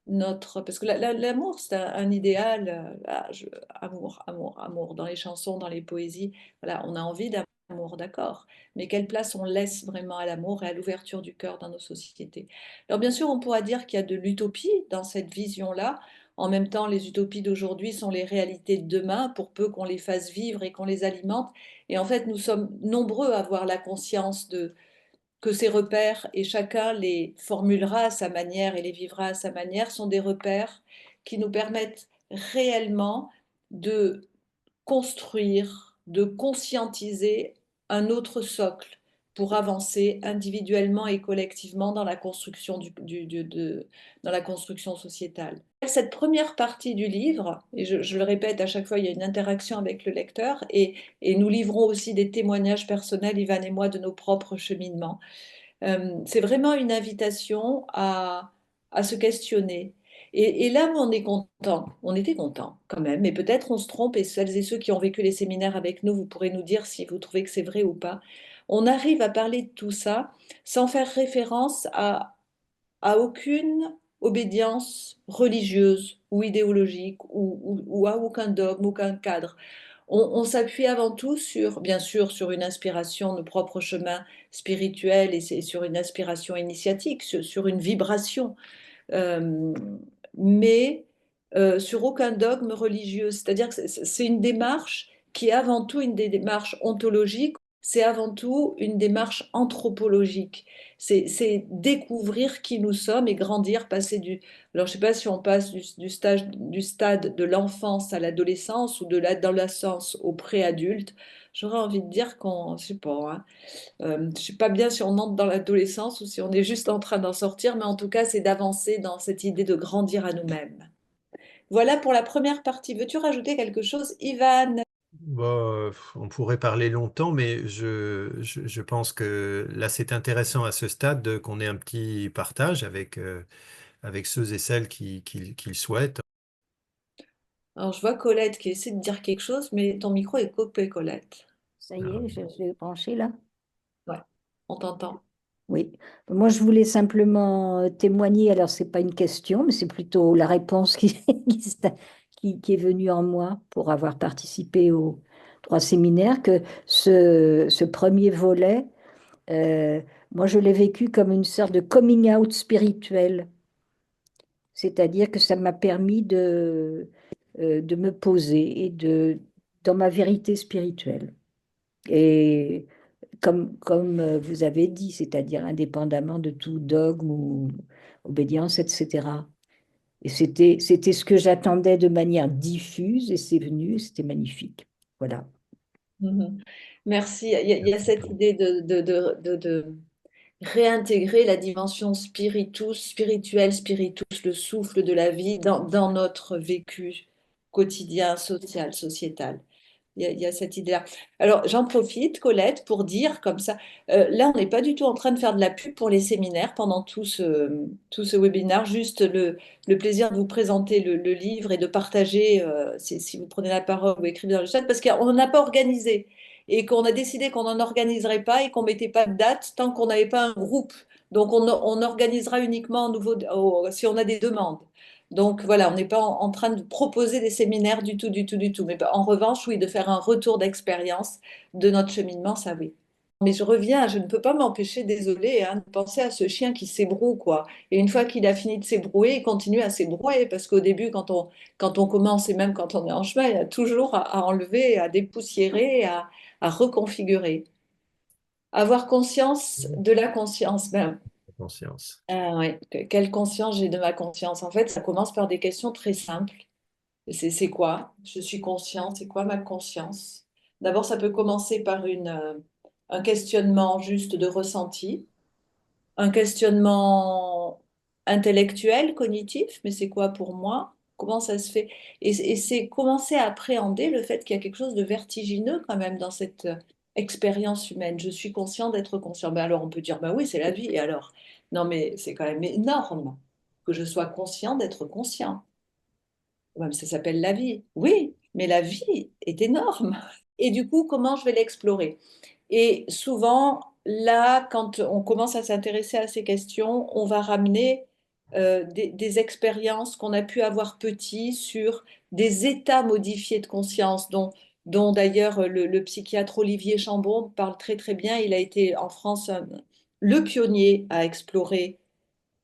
notre... Parce que l'amour, c'est un idéal. Amour, amour, amour. Dans les chansons, dans les poésies, voilà, on a envie d'amour, d'accord. Mais quelle place on laisse vraiment à l'amour et à l'ouverture du cœur dans nos sociétés? Alors bien sûr, on pourra dire qu'il y a de l'utopie dans cette vision-là. En même temps, les utopies d'aujourd'hui sont les réalités de demain, pour peu qu'on les fasse vivre et qu'on les alimente. Et en fait, nous sommes nombreux à avoir la conscience que ces repères, et chacun les formulera à sa manière et les vivra à sa manière, sont des repères qui nous permettent réellement de construire, de conscientiser un autre socle pour avancer individuellement et collectivement dans la construction, dans la construction sociétale. Cette première partie du livre, et je le répète à chaque fois, il y a une interaction avec le lecteur et nous livrons aussi des témoignages personnels, Ivan et moi, de nos propres cheminements. C'est vraiment une invitation à se questionner. Et là, on est content, on était content quand même, mais peut-être on se trompe, et celles et ceux qui ont vécu les séminaires avec nous, vous pourrez nous dire si vous trouvez que c'est vrai ou pas. On arrive à parler de tout ça sans faire référence à aucune obédience religieuse ou idéologique ou à aucun dogme, aucun cadre. On s'appuie avant tout sur, bien sûr, sur une inspiration, nos propres chemins spirituels et c'est sur une inspiration initiatique, sur une vibration, euh, mais sur aucun dogme religieux. C'est-à-dire que c'est une démarche qui est avant tout une démarche ontologique, c'est avant tout une démarche anthropologique. C'est découvrir qui nous sommes et grandir, passer du... Alors, je ne sais pas si on passe du stade de l'enfance à l'adolescence ou de l'adolescence au préadulte. J'aurais envie de dire qu'on, je sais pas, hein, je ne sais pas bien si on entre dans l'adolescence ou si on est juste en train d'en sortir, mais en tout cas, c'est d'avancer dans cette idée de grandir à nous-mêmes. Voilà pour la première partie. Veux-tu rajouter quelque chose, Ivan? Bon, on pourrait parler longtemps, mais je pense que là, c'est intéressant à ce stade qu'on ait un petit partage avec ceux et celles qui le souhaitent. Alors, je vois Colette qui essaie de dire quelque chose, mais ton micro est coupé, Colette. Ça y Ah, est, je l'ai branché là. Ouais, on t'entend. Oui. Moi, je voulais simplement témoigner. Alors, c'est pas une question, mais c'est plutôt la réponse qui est venue en moi pour avoir participé aux 3 séminaires, que ce premier volet, euh, moi, je l'ai vécu comme une sorte de coming out spirituel. C'est-à-dire que ça m'a permis de me poser dans ma vérité spirituelle. Et comme vous avez dit, c'est-à-dire indépendamment de tout dogme ou obédience, etc. Et c'était ce que j'attendais de manière diffuse et c'est venu, et c'était magnifique. Voilà. Mhm. Merci. Il y a cette idée de réintégrer la dimension spirituelle, spiritus, le souffle de la vie dans notre vécu quotidien, social, sociétal. Il y a cette idée-là. Alors, j'en profite, Colette, pour dire comme ça, là, on n'est pas du tout en train de faire de la pub pour les séminaires pendant tout ce webinaire, juste le plaisir de vous présenter le livre et de partager, si vous prenez la parole ou écrivez dans le chat, parce qu'on n'a pas organisé et qu'on a décidé qu'on n'en organiserait pas et qu'on ne mettait pas de date tant qu'on n'avait pas un groupe. Donc, on organisera uniquement si on a des demandes. Donc voilà, on n'est pas en train de proposer des séminaires du tout, du tout, du tout. Mais en revanche, oui, de faire un retour d'expérience de notre cheminement, ça oui. Mais je reviens, je ne peux pas m'empêcher, désolé, hein, de penser à ce chien qui s'ébroue, quoi. Et une fois qu'il a fini de s'ébrouer, il continue à s'ébrouer, parce qu'au début, quand on commence, et même quand on est en chemin, il y a toujours à enlever, à dépoussiérer, à reconfigurer. Avoir conscience de la conscience. Ben, Conscience. ouais. Quelle conscience j'ai de ma conscience? En fait, ça commence par des questions très simples. C'est quoi? Je suis conscient. C'est quoi ma conscience? D'abord, ça peut commencer par un questionnement juste de ressenti, un questionnement intellectuel, cognitif, mais c'est quoi pour moi? Comment ça se fait? Et c'est commencer à appréhender le fait qu'il y a quelque chose de vertigineux quand même dans cette expérience humaine. Je suis conscient d'être conscient. Ben alors on peut dire, ben oui, c'est la vie. Et alors? Non, mais c'est quand même énorme que je sois conscient d'être conscient. Ouais, mais ça s'appelle la vie. Oui, mais la vie est énorme. Et du coup, comment je vais l'explorer? Et souvent, là, quand on commence à s'intéresser à ces questions, on va ramener des expériences qu'on a pu avoir petit sur des états modifiés de conscience, dont d'ailleurs le psychiatre Olivier Chambon parle très très bien. Il a été en France le pionnier à explorer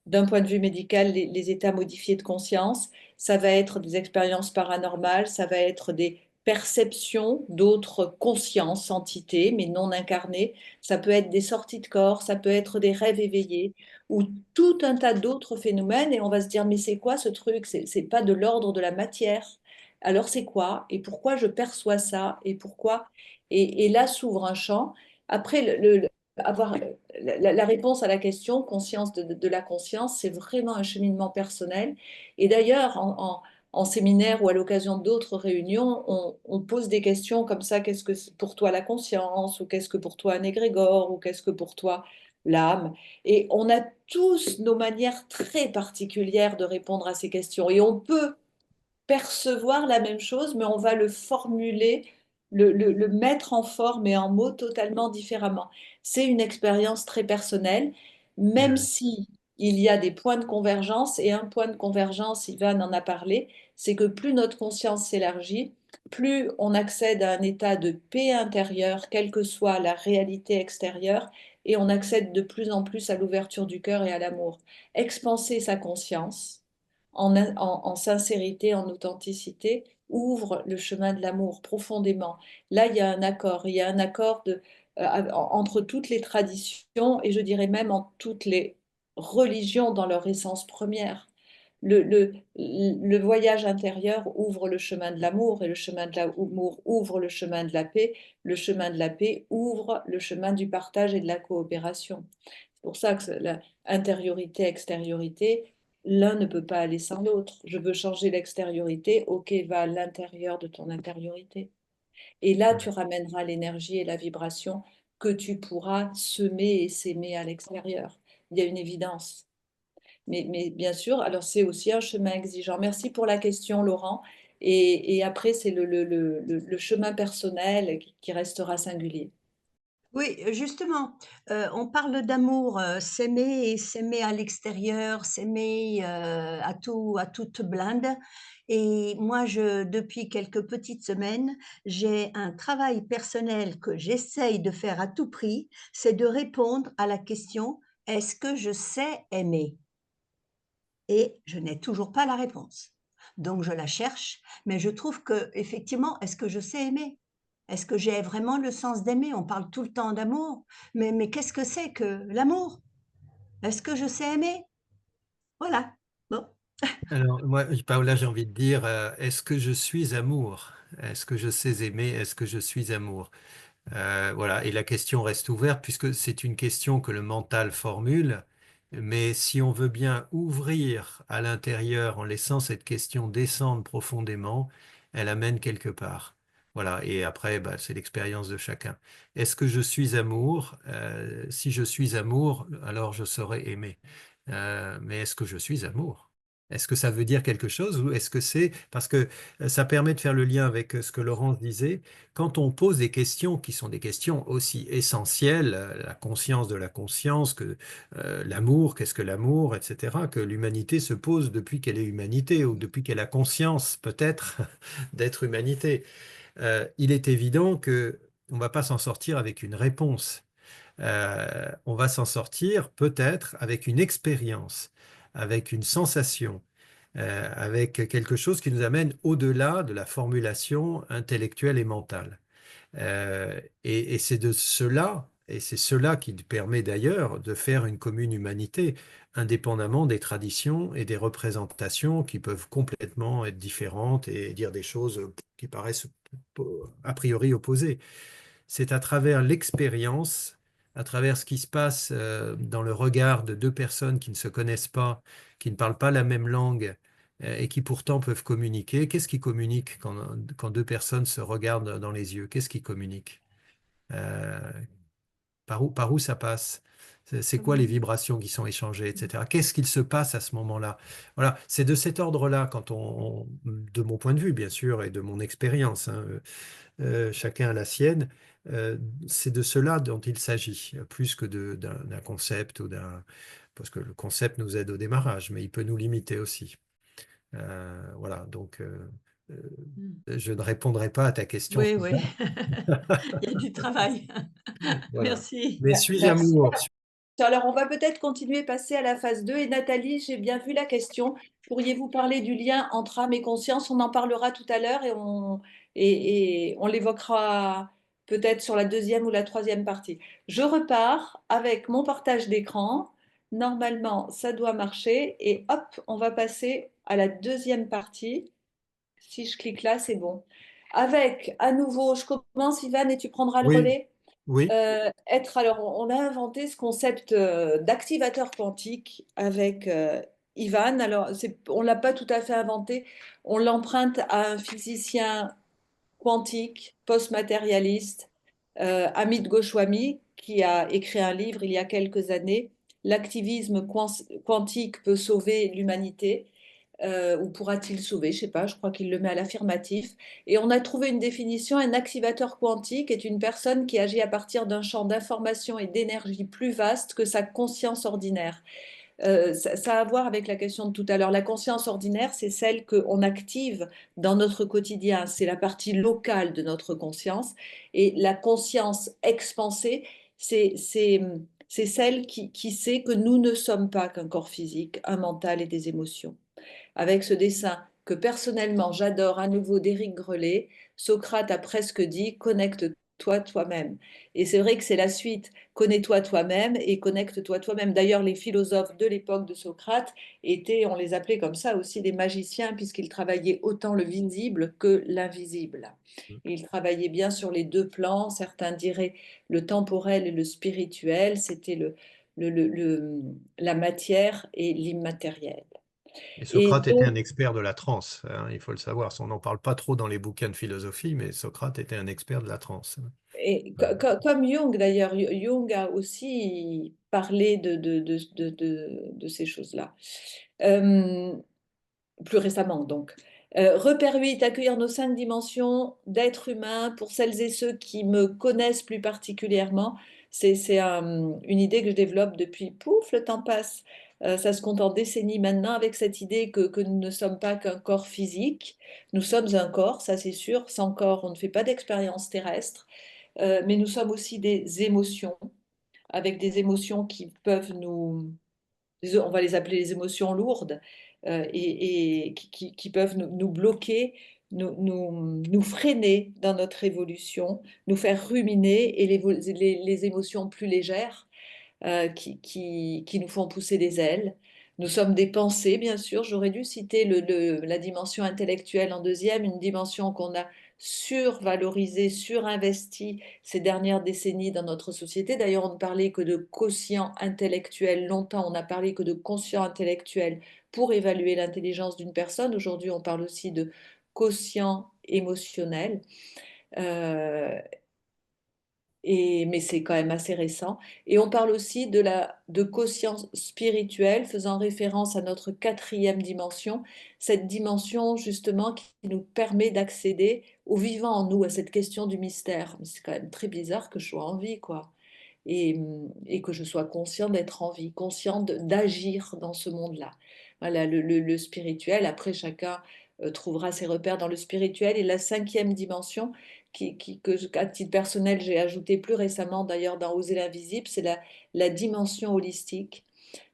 d'un point de vue médical, les états modifiés de conscience. Ça va être des expériences paranormales, ça va être des perceptions d'autres consciences, entités, mais non incarnées. Ça peut être des sorties de corps, ça peut être des rêves éveillés, ou tout un tas d'autres phénomènes. Et on va se dire, mais c'est quoi ce truc? C'est pas de l'ordre de la matière. Alors c'est quoi? Et pourquoi je perçois ça? Et pourquoi? Et là s'ouvre un champ. Après, avoir la réponse à la question, conscience de la conscience, c'est vraiment un cheminement personnel. Et d'ailleurs, en séminaire ou à l'occasion d'autres réunions, on pose des questions comme ça, qu'est-ce que c'est pour toi la conscience, ou qu'est-ce que pour toi un égrégore, ou qu'est-ce que pour toi l'âme. Et on a tous nos manières très particulières de répondre à ces questions. Et on peut percevoir la même chose, mais on va le formuler, le mettre en forme et en mots totalement différemment. C'est une expérience très personnelle, même Ouais. si il y a des points de convergence, et un point de convergence, Ivan en a parlé, c'est que plus notre conscience s'élargit, plus on accède à un état de paix intérieure, quelle que soit la réalité extérieure, et on accède de plus en plus à l'ouverture du cœur et à l'amour. Expanser sa conscience en sincérité, en authenticité, ouvre le chemin de l'amour profondément. Là, il y a un accord entre toutes les traditions et je dirais même en toutes les religions dans leur essence première. Le voyage intérieur ouvre le chemin de l'amour et le chemin de l'amour ouvre le chemin de la paix. Le chemin de la paix ouvre le chemin du partage et de la coopération. C'est pour ça que la intériorité, extériorité, l'un ne peut pas aller sans l'autre. Je veux changer l'extériorité, ok, va à l'intérieur de ton intériorité. Et là, tu ramèneras l'énergie et la vibration que tu pourras semer et s'aimer à l'extérieur. Il y a une évidence. Mais bien sûr, alors c'est aussi un chemin exigeant. Merci pour la question, Laurent. Et après, c'est le chemin personnel qui restera singulier. Oui, justement, on parle d'amour, s'aimer et s'aimer à l'extérieur, s'aimer, à toute blinde et moi depuis quelques petites semaines, j'ai un travail personnel que j'essaye de faire à tout prix, c'est de répondre à la question: «Est-ce que je sais aimer?» et je n'ai toujours pas la réponse. Donc je la cherche, mais je trouve que effectivement, est-ce que je sais aimer? Est-ce que j'ai vraiment le sens d'aimer? On parle tout le temps d'amour, mais qu'est-ce que c'est que l'amour? Est-ce que je sais aimer? Voilà. Bon. Alors, moi, Paola, j'ai envie de dire, est-ce que je suis amour? Est-ce que je sais aimer? Est-ce que je suis amour? Voilà, et la question reste ouverte puisque c'est une question que le mental formule, mais si on veut bien ouvrir à l'intérieur en laissant cette question descendre profondément, elle amène quelque part. Voilà, et après, bah, c'est l'expérience de chacun. Est-ce que je suis amour? Si je suis amour, alors je serai aimé. Mais est-ce que je suis amour? Est-ce que ça veut dire quelque chose ou est-ce que c'est... Parce que ça permet de faire le lien avec ce que Laurence disait. Quand on pose des questions qui sont des questions aussi essentielles, la conscience de la conscience, que l'amour, qu'est-ce que l'amour, etc., que l'humanité se pose depuis qu'elle est humanité ou depuis qu'elle a conscience peut-être d'être humanité. Il est évident que on va pas s'en sortir avec une réponse. On va s'en sortir peut-être avec une expérience, avec une sensation, avec quelque chose qui nous amène au-delà de la formulation intellectuelle et mentale. Et c'est de cela, et c'est cela qui permet d'ailleurs de faire une commune humanité, indépendamment des traditions et des représentations qui peuvent complètement être différentes et dire des choses qui paraissent a priori opposées. C'est à travers l'expérience, à travers ce qui se passe dans le regard de deux personnes qui ne se connaissent pas, qui ne parlent pas la même langue et qui pourtant peuvent communiquer. Qu'est-ce qui communique quand deux personnes se regardent dans les yeux? Qu'est-ce qui communique? Euh, par où ça passe? C'est quoi les Mhm. vibrations qui sont échangées, etc. Qu'est-ce qu'il se passe à ce moment-là? Voilà, c'est de cet ordre-là, de mon point de vue, bien sûr, et de mon expérience, hein, chacun a la sienne. Euh, c'est de cela dont il s'agit, plus que d'un concept ou d'un... Parce que le concept nous aide au démarrage, mais il peut nous limiter aussi. Voilà, donc euh, Mm. je ne répondrai pas à ta question. Oui, oui, il y a du travail. Voilà. Merci. Mais suis Merci. amour. Alors, on va peut-être continuer, passer à la phase 2. Et Nathalie, j'ai bien vu la question. Pourriez-vous parler du lien entre âme et conscience? On en parlera tout à l'heure et on l'évoquera peut-être sur la deuxième ou la troisième partie. Je repars avec mon partage d'écran. Normalement, ça doit marcher. Et hop, on va passer à la deuxième partie. Si je clique là, c'est bon. Avec, à nouveau, je commence, Ivan, et tu prendras le Oui, relais. oui, Alors, on a inventé ce concept d'activateur quantique avec Ivan. Alors, on ne l'a pas tout à fait inventé. On l'emprunte à un physicien quantique, post-matérialiste, Amit Goswami, qui a écrit un livre il y a quelques années, L'activisme quantique peut sauver l'humanité, ou pourra-t-il sauver? Je ne sais pas, je crois qu'il le met à l'affirmatif. Et on a trouvé une définition, un activateur quantique est une personne qui agit à partir d'un champ d'information et d'énergie plus vaste que sa conscience ordinaire. Ça a à voir avec la question de tout à l'heure. La conscience ordinaire, c'est celle qu'on active dans notre quotidien. C'est la partie locale de notre conscience. Et la conscience expansée, c'est celle qui sait que nous ne sommes pas qu'un corps physique, un mental et des émotions. Avec ce dessin que personnellement j'adore à nouveau d'Éric Grelet, Socrate a presque dit connecte-toi toi-même. Et c'est vrai que c'est la suite, connais-toi toi-même et connecte-toi toi-même. D'ailleurs, les philosophes de l'époque de Socrate étaient, on les appelait comme ça aussi, des magiciens, puisqu'ils travaillaient autant le visible que l'invisible. Et ils travaillaient bien sur les deux plans, certains diraient le temporel et le spirituel, c'était la matière et l'immatériel. et Et Socrate était donc, un expert de la transe, hein, il faut le savoir. On n'en parle pas trop dans les bouquins de philosophie, mais Socrate était un expert de la transe. comme Jung d'ailleurs, Jung a aussi parlé de ces choses-là. Euh, Plus récemment donc. Repère 8, accueillir nos 5 dimensions d'être humain. Pour celles et ceux qui me connaissent plus particulièrement, c'est une idée que je développe depuis, pouf, le temps passe. Ça se compte en décennies maintenant avec cette idée que nous ne sommes pas qu'un corps physique. Nous sommes un corps, ça c'est sûr. Sans corps, on ne fait pas d'expérience terrestre. Mais nous sommes aussi des émotions, avec des émotions qui peuvent on va les appeler les émotions lourdes, et qui peuvent nous bloquer, nous freiner dans notre évolution, nous faire ruminer, et les émotions plus légères qui nous font pousser des ailes. Nous sommes des pensées, bien sûr. J'aurais dû citer la dimension intellectuelle en deuxième, une dimension qu'on a survalorisée, surinvestie ces dernières décennies dans notre société. D'ailleurs, on ne parlait que de quotient intellectuel. Longtemps, on n'a parlé que de quotient intellectuel pour évaluer l'intelligence d'une personne. Aujourd'hui, on parle aussi de quotient émotionnel. Euh, mais c'est quand même assez récent. Et on parle aussi de conscience spirituelle, faisant référence à notre quatrième dimension, cette dimension justement qui nous permet d'accéder au vivant en nous, à cette question du mystère. Mais c'est quand même très bizarre que je sois en vie, quoi. Et que je sois conscient d'être en vie, conscient d'agir dans ce monde-là. Voilà, le spirituel, après chacun trouvera ses repères dans le spirituel. Et la cinquième dimension, à titre personnel, j'ai ajouté plus récemment d'ailleurs dans Oser l'invisible, c'est la dimension holistique.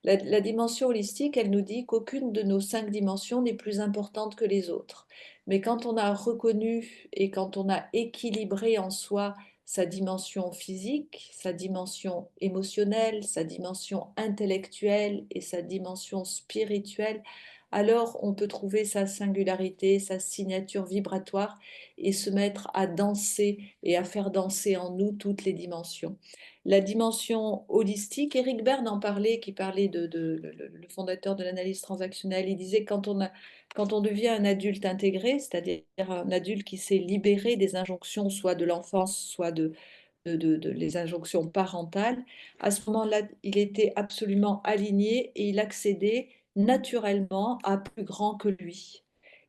La dimension holistique, elle nous dit qu'aucune de nos cinq dimensions n'est plus importante que les autres. Mais quand on a reconnu et quand on a équilibré en soi sa dimension physique, sa dimension émotionnelle, sa dimension intellectuelle et sa dimension spirituelle, alors on peut trouver sa singularité, sa signature vibratoire et se mettre à danser et à faire danser en nous toutes les dimensions. La dimension holistique, Eric Berne en parlait, qui parlait le fondateur de l'analyse transactionnelle, il disait quand on devient un adulte intégré, c'est-à-dire un adulte qui s'est libéré des injonctions soit de l'enfance, soit les injonctions parentales, à ce moment-là, il était absolument aligné et il accédait naturellement à plus grand que lui.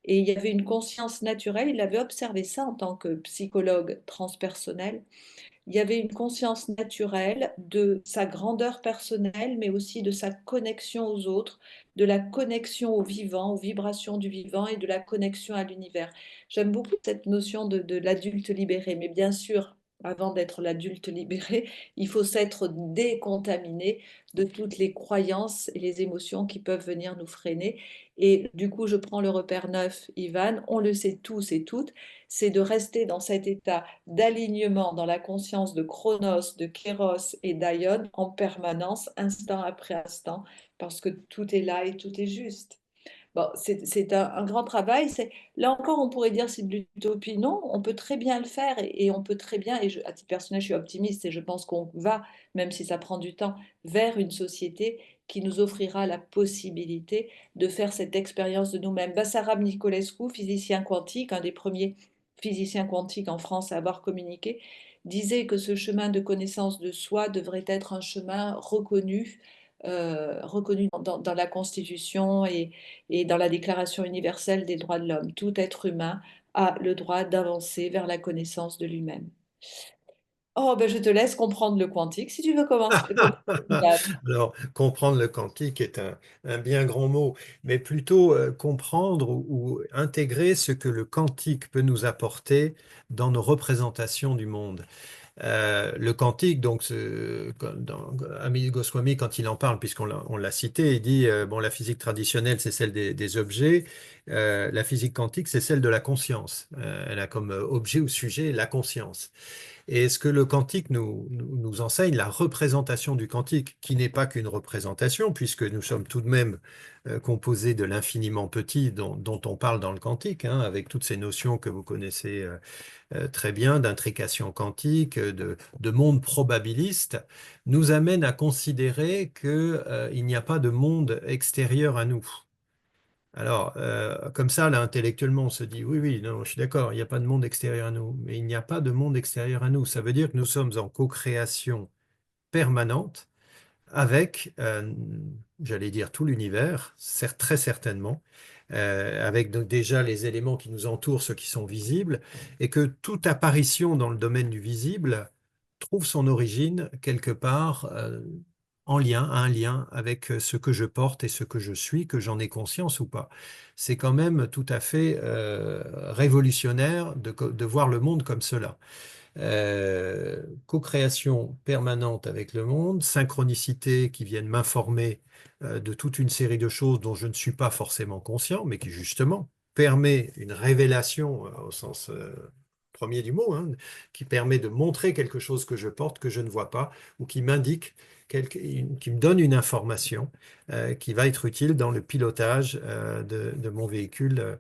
Et il y avait une conscience naturelle, il avait observé ça en tant que psychologue transpersonnel, il y avait une conscience naturelle de sa grandeur personnelle, mais aussi de sa connexion aux autres, de la connexion au vivant, aux vibrations du vivant et de la connexion à l'univers. J'aime beaucoup cette notion de l'adulte libéré, mais bien sûr, avant d'être l'adulte libéré, il faut s'être décontaminé de toutes les croyances et les émotions qui peuvent venir nous freiner. Et du coup, je prends le repère 9, Ivan, on le sait tous et toutes, c'est de rester dans cet état d'alignement dans la conscience de Chronos, de Kéros et d'Aion en permanence, instant après instant, parce que tout est là et tout est juste. Bon, c'est un grand travail. Là encore, on pourrait dire c'est de l'utopie. Non, on peut très bien le faire et on peut très bien, à titre personnel, je suis optimiste et je pense qu'on va, même si ça prend du temps, vers une société qui nous offrira la possibilité de faire cette expérience de nous-mêmes. Basarab Nicolescu, physicien quantique, un des premiers physiciens quantiques en France à avoir communiqué, disait que ce chemin de connaissance de soi devrait être un chemin reconnu, reconnu dans la Constitution et dans la Déclaration universelle des droits de l'homme. Tout être humain a le droit d'avancer vers la connaissance de lui-même. Oh, ben je te laisse comprendre le quantique si tu veux commencer. Alors, comprendre le quantique est un bien grand mot, mais plutôt comprendre ou intégrer ce que le quantique peut nous apporter dans nos représentations du monde. Le quantique, donc, Amit Goswami, quand il en parle, on l'a cité, il dit, bon, la physique traditionnelle, c'est celle des objets, la physique quantique, c'est celle de la conscience. Elle a comme objet ou sujet la conscience. Et ce que le quantique nous enseigne, la représentation du quantique, qui n'est pas qu'une représentation, puisque nous sommes tout de même composés de l'infiniment petit dont on parle dans le quantique, hein, avec toutes ces notions que vous connaissez très bien, d'intrication quantique, de monde probabiliste, nous amène à considérer qu'il n'y a pas de monde extérieur à nous. Alors, comme ça, là, intellectuellement, on se dit, oui, oui, non, je suis d'accord, il n'y a pas de monde extérieur à nous, mais il n'y a pas de monde extérieur à nous. Ça veut dire que nous sommes en co-création permanente avec, j'allais dire, tout l'univers, très certainement, avec donc déjà les éléments qui nous entourent, ceux qui sont visibles, et que toute apparition dans le domaine du visible trouve son origine quelque part en lien, un lien avec ce que je porte et ce que je suis, que j'en ai conscience ou pas. C'est quand même tout à fait révolutionnaire de voir le monde comme cela. Co-création permanente avec le monde, synchronicité qui viennent m'informer de toute une série de choses dont je ne suis pas forcément conscient, mais qui justement permet une révélation au sens premier du mot, hein, qui permet de montrer quelque chose que je porte, que je ne vois pas, ou qui m'indique, qui me donne une information qui va être utile dans le pilotage de mon véhicule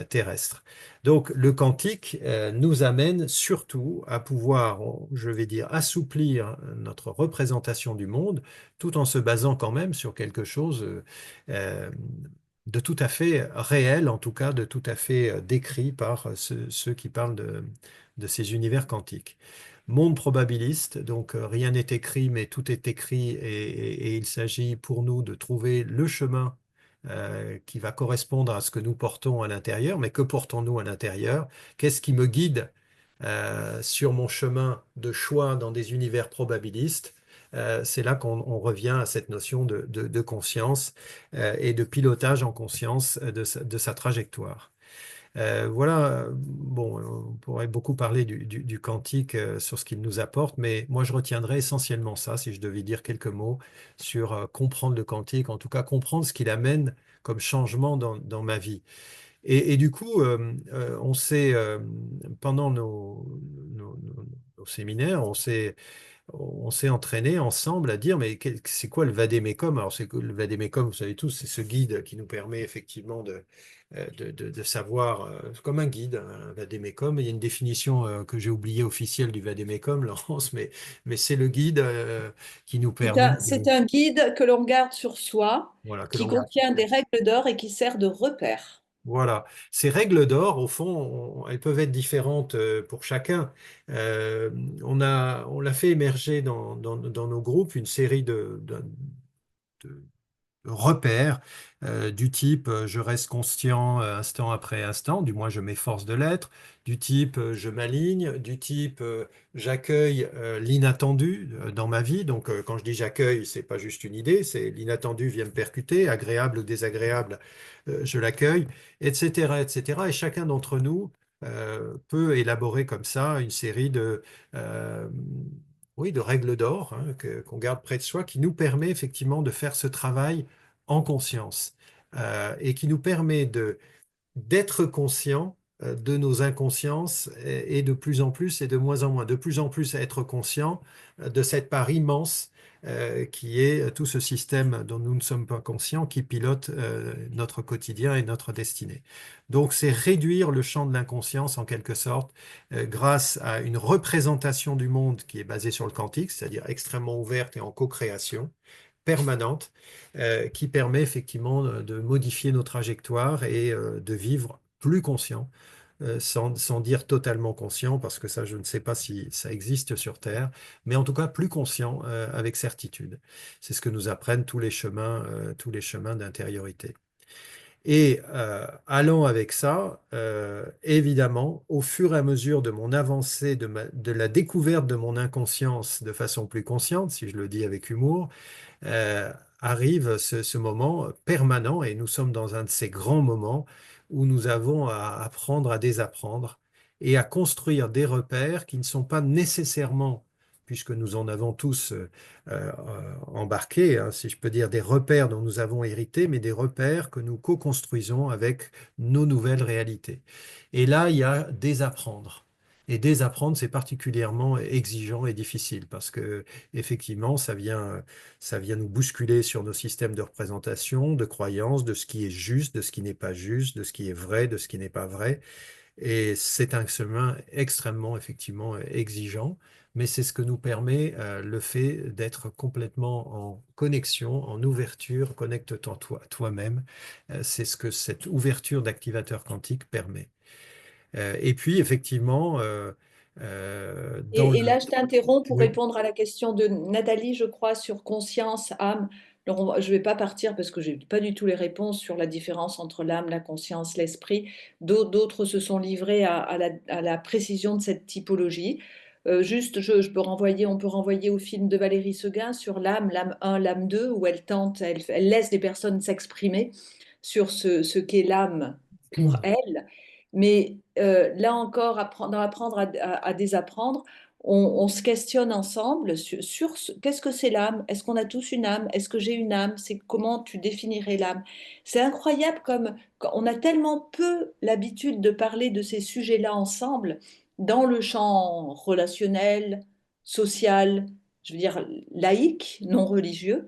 terrestre. Donc le quantique nous amène surtout à pouvoir, je vais dire, assouplir notre représentation du monde, tout en se basant quand même sur quelque chose de tout à fait réel, en tout cas de tout à fait décrit par ceux qui parlent de ces univers quantiques. Monde probabiliste, donc rien n'est écrit, mais tout est écrit et il s'agit pour nous de trouver le chemin qui va correspondre à ce que nous portons à l'intérieur. Mais que portons-nous à l'intérieur? Qu'est-ce qui me guide sur mon chemin de choix dans des univers probabilistes? C'est là qu'on revient à cette notion de conscience et de pilotage en conscience de sa trajectoire. Voilà, bon, on pourrait beaucoup parler du quantique sur ce qu'il nous apporte, mais moi je retiendrai essentiellement ça, si je devais dire quelques mots sur comprendre le quantique, en tout cas comprendre ce qu'il amène comme changement dans ma vie. Et du coup, on s'est, pendant nos séminaires, on s'est entraîné ensemble à dire, mais c'est quoi le vadémécum? Alors, le vadémécum, vous savez tous, c'est ce guide qui nous permet effectivement de savoir, comme un guide, un vadémécum. Il y a une définition que j'ai oubliée officielle du vadémécum, Laurence, mais c'est le guide qui nous permet C'est un guide que l'on garde sur soi, voilà, que qui l'on garde. contient des règles d'or et qui sert de repère. Voilà. Ces règles d'or, au fond, elles peuvent être différentes pour chacun. On l'a fait émerger dans nos groupes une série de repères du type je reste conscient instant après instant, du moins je m'efforce de l'être, du type je m'aligne, du type j'accueille l'inattendu dans ma vie. Donc quand je dis j'accueille, c'est pas juste une idée, c'est l'inattendu vient me percuter, agréable ou désagréable, je l'accueille, etc., etc. Et chacun d'entre nous peut élaborer comme ça une série euh, oui, de règles d'or hein, qu'on garde près de soi, qui nous permet effectivement de faire ce travail en conscience et qui nous permet d'être conscient de nos inconsciences et de plus en plus et de moins en moins, de plus en plus à être conscient de cette part immense qui est tout ce système dont nous ne sommes pas conscients qui pilote notre quotidien et notre destinée. Donc c'est réduire le champ de l'inconscience en quelque sorte grâce à une représentation du monde qui est basée sur le quantique, c'est-à-dire extrêmement ouverte et en co-création permanente qui permet effectivement de modifier nos trajectoires et de vivre plus conscient, sans dire totalement conscient, parce que ça, je ne sais pas si ça existe sur Terre, mais en tout cas plus conscient avec certitude. C'est ce que nous apprennent tous les chemins d'intériorité. Et allant avec ça, évidemment, au fur et à mesure de mon avancée, de la découverte de mon inconscience de façon plus consciente, si je le dis avec humour, euh, arrive ce moment permanent et nous sommes dans un de ces grands moments où nous avons à apprendre à désapprendre et à construire des repères qui ne sont pas nécessairement, puisque nous en avons tous embarqué, hein, si je peux dire, des repères dont nous avons hérité, mais des repères que nous co-construisons avec nos nouvelles réalités. Et là, il y a désapprendre. Et désapprendre, c'est particulièrement exigeant et difficile parce que effectivement, ça vient nous bousculer sur nos systèmes de représentation, de croyances, de ce qui est juste, de ce qui n'est pas juste, de ce qui est vrai, de ce qui n'est pas vrai. Et c'est un chemin extrêmement, effectivement, exigeant, mais c'est ce que nous permet le fait d'être complètement en connexion, en ouverture, connecte-toi toi-même. C'est ce que cette ouverture d'activateur quantique permet. Et puis, effectivement, dans Et là, je t'interromps pour Oui. répondre à la question de Nathalie, je crois, sur conscience, âme. Alors, je ne vais pas partir parce que je n'ai pas du tout les réponses sur la différence entre l'âme, la conscience, l'esprit. D'autres se sont livrés à la précision de cette typologie. Juste, on peut renvoyer au film de Valérie Seguin sur l'âme, l'âme 1, l'âme 2, où elle laisse des personnes s'exprimer sur ce qu'est l'âme pour elle. Mais là encore, apprendre à désapprendre, on se questionne ensemble sur qu'est-ce que c'est l'âme? Est-ce qu'on a tous une âme? Est-ce que j'ai une âme? C'est comment tu définirais l'âme? C'est incroyable comme on a tellement peu l'habitude de parler de ces sujets-là ensemble dans le champ relationnel, social, je veux dire laïque, non religieux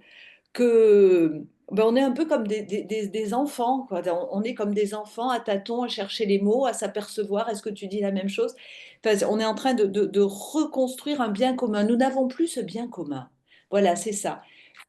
que ben, on est un peu comme des enfants, quoi. On est comme des enfants à tâtons, à chercher les mots, à s'apercevoir. Est-ce que tu dis la même chose? Enfin, on est en train de reconstruire un bien commun. Nous n'avons plus ce bien commun. Voilà, c'est ça.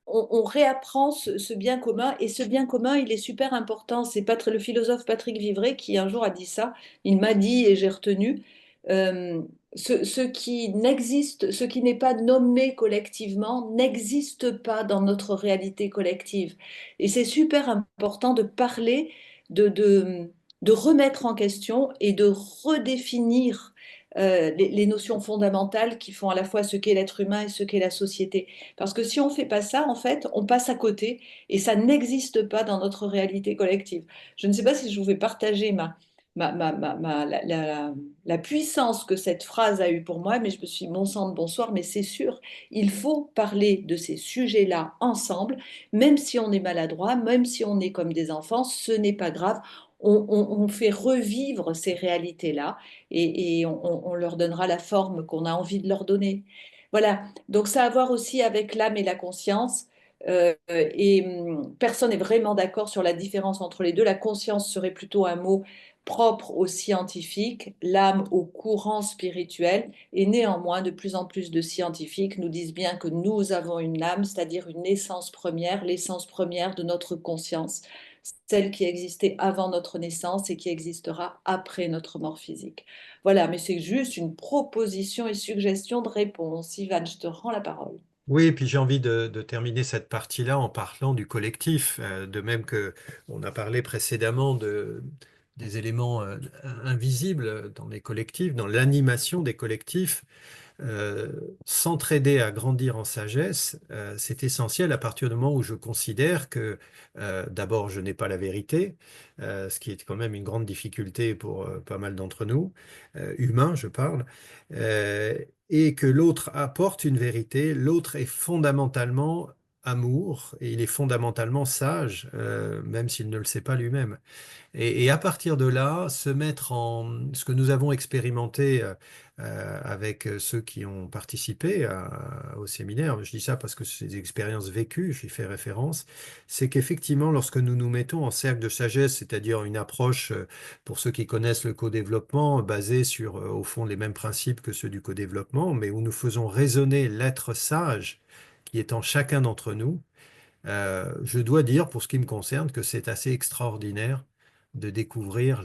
on réapprend ce bien commun, et ce bien commun, il est super important. C'est le philosophe Patrick Vivray qui un jour a dit ça. Il m'a dit, et j'ai retenu, euh, ce qui n'existe, ce qui n'est pas nommé collectivement, n'existe pas dans notre réalité collective. Et c'est super important de parler, de, de, de remettre en question et de redéfinir les notions fondamentales qui font à la fois ce qu'est l'être humain et ce qu'est la société. Parce que si on ne fait pas ça, en fait, on passe à côté et ça n'existe pas dans notre réalité collective. Je ne sais pas si je vous vais partager la puissance que cette phrase a eue pour moi, mais je me suis dit, bon sang de bonsoir, mais c'est sûr, il faut parler de ces sujets-là ensemble, même si on est maladroit, même si on est comme des enfants, ce n'est pas grave. On fait revivre ces réalités-là et on leur donnera la forme qu'on a envie de leur donner. Voilà, donc ça a à voir aussi avec l'âme et la conscience. Personne n'est vraiment d'accord sur la différence entre les deux. La conscience serait plutôt un mot propre aux scientifiques, l'âme au courant spirituel. Et néanmoins, de plus en plus de scientifiques nous disent bien que nous avons une âme, c'est-à-dire une essence première, l'essence première de notre conscience, celle qui existait avant notre naissance et qui existera après notre mort physique. Voilà, mais c'est juste une proposition et suggestion de réponse. Ivan, je te rends la parole. Oui, et puis j'ai envie de terminer cette partie-là en parlant du collectif, de même que on a parlé précédemment des éléments invisibles dans les collectifs, dans l'animation des collectifs. euh, S'entraider à grandir en sagesse, c'est essentiel à partir du moment où je considère que d'abord je n'ai pas la vérité, ce qui est quand même une grande difficulté pour pas mal d'entre nous, humains je parle, et que l'autre apporte une vérité, l'autre est fondamentalement amour et il est fondamentalement sage, même s'il ne le sait pas lui-même. Et à partir de là, se mettre en ce que nous avons expérimenté avec ceux qui ont participé au séminaire, je dis ça parce que c'est des expériences vécues, j'y fais référence, c'est qu'effectivement, lorsque nous nous mettons en cercle de sagesse, c'est-à-dire une approche, pour ceux qui connaissent le co-développement, basée sur, au fond, les mêmes principes que ceux du co-développement, mais où nous faisons résonner l'être sage qui est en chacun d'entre nous, je dois dire, pour ce qui me concerne, que c'est assez extraordinaire de découvrir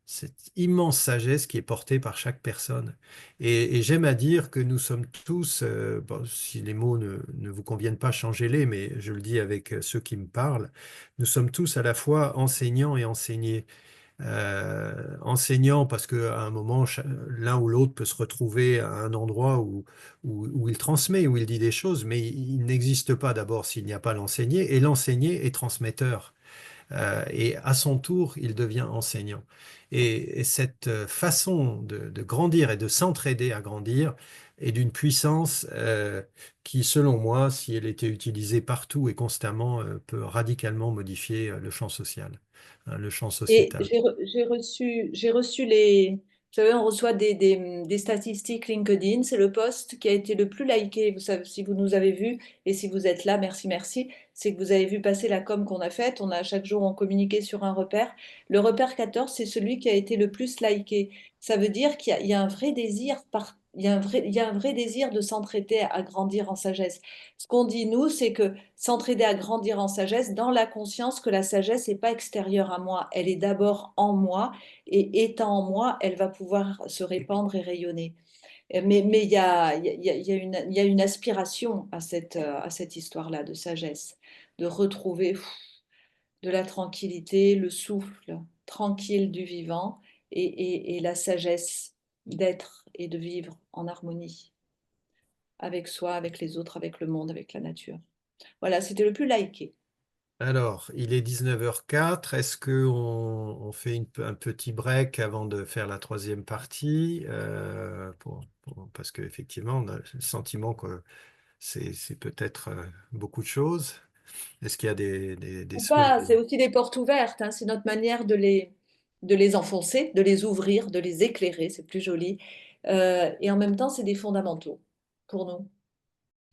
cette immense sagesse qui est portée par chaque personne. Et j'aime à dire que nous sommes tous, bon, si les mots ne vous conviennent pas, changez-les, mais je le dis avec ceux qui me parlent, nous sommes tous à la fois enseignants et enseignés. Enseignant parce qu'à un moment, l'un ou l'autre peut se retrouver à un endroit où il transmet, où il dit des choses, mais il n'existe pas d'abord s'il n'y a pas l'enseigné, et l'enseigné est transmetteur. Et à son tour, il devient enseignant. Et cette façon de grandir et de s'entraider à grandir est d'une puissance qui, selon moi, si elle était utilisée partout et constamment, peut radicalement modifier le champ social, hein, le champ Et sociétal. j'ai reçu les. Vous savez, on reçoit des statistiques LinkedIn. C'est le post qui a été le plus liké. Vous savez, si vous nous avez vus et si vous êtes là, merci, merci. C'est que vous avez vu passer la com qu'on a faite. On a chaque jour, on communiquait sur un repère. Le repère 14, c'est celui qui a été le plus liké. Ça veut dire qu'il y a un vrai désir il y a un vrai désir de s'entraider à grandir en sagesse. Ce qu'on dit, nous, c'est que s'entraider à grandir en sagesse dans la conscience que la sagesse n'est pas extérieure à moi, elle est d'abord en moi et étant en moi, elle va pouvoir se répandre et rayonner. Mais il y a une aspiration à cette histoire-là de sagesse, de retrouver de la tranquillité, le souffle tranquille du vivant et la sagesse d'être et de vivre en harmonie avec soi, avec les autres, avec le monde, avec la nature. Voilà, c'était le plus liké. Alors, il est 19h04. Est-ce qu'on fait un petit break avant de faire la troisième partie parce qu'effectivement, on a le sentiment que c'est peut-être beaucoup de choses. Est-ce qu'il y a des Ou souhaits? pas, c'est aussi des portes ouvertes, hein, c'est notre manière de les enfoncer, de les ouvrir, de les éclairer, c'est plus joli. Et en même temps, c'est des fondamentaux pour nous.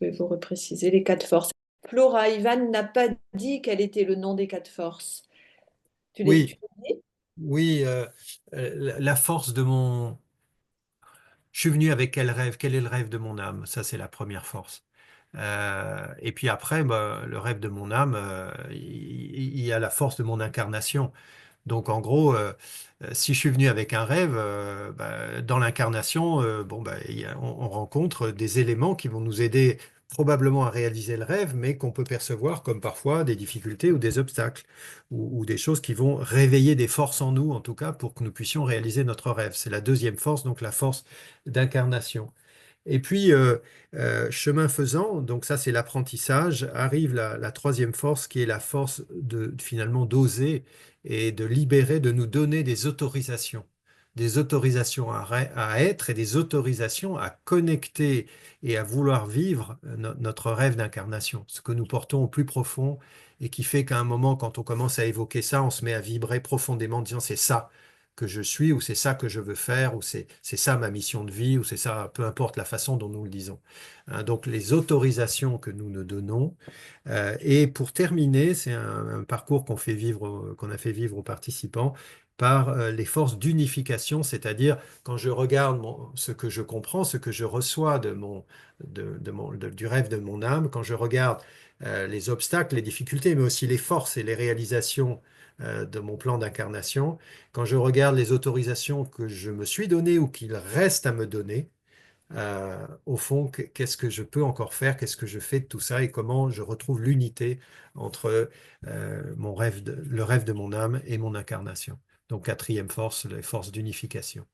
Il faut repréciser les quatre forces. Flora, Ivan n'a pas dit quel était le nom des quatre forces. Tu Oui, les dis? oui, la force de mon... Je suis venu avec quel rêve? Quel est le rêve de mon âme? Ça, c'est la première force. Et puis après, bah, le rêve de mon âme, il y a la force de mon incarnation. Donc en gros, si je suis venu avec un rêve, bah, dans l'incarnation, bon, bah, on rencontre des éléments qui vont nous aider probablement à réaliser le rêve, mais qu'on peut percevoir comme parfois des difficultés ou des obstacles, ou des choses qui vont réveiller des forces en nous, en tout cas, pour que nous puissions réaliser notre rêve. C'est la deuxième force, donc la force d'incarnation. Et puis, chemin faisant, donc ça c'est l'apprentissage, arrive la troisième force qui est la force de finalement d'oser et de libérer, de nous donner des autorisations à être et des autorisations à connecter et à vouloir vivre notre rêve d'incarnation, ce que nous portons au plus profond et qui fait qu'à un moment, quand on commence à évoquer ça, on se met à vibrer profondément en disant c'est ça que je suis, ou c'est ça que je veux faire, ou c'est ça ma mission de vie, ou c'est ça, peu importe la façon dont nous le disons. Hein, donc les autorisations que nous nous donnons. Et pour terminer, c'est un parcours qu'on a fait vivre aux participants par les forces d'unification, c'est-à-dire quand je regarde ce que je comprends, ce que je reçois du rêve de mon âme, quand je regarde les obstacles, les difficultés, mais aussi les forces et les réalisations de mon plan d'incarnation, quand je regarde les autorisations que je me suis données ou qu'il reste à me donner, au fond, qu'est-ce que je peux encore faire, qu'est-ce que je fais de tout ça et comment je retrouve l'unité entre le rêve de mon âme et mon incarnation. Donc, quatrième force, les forces d'unification.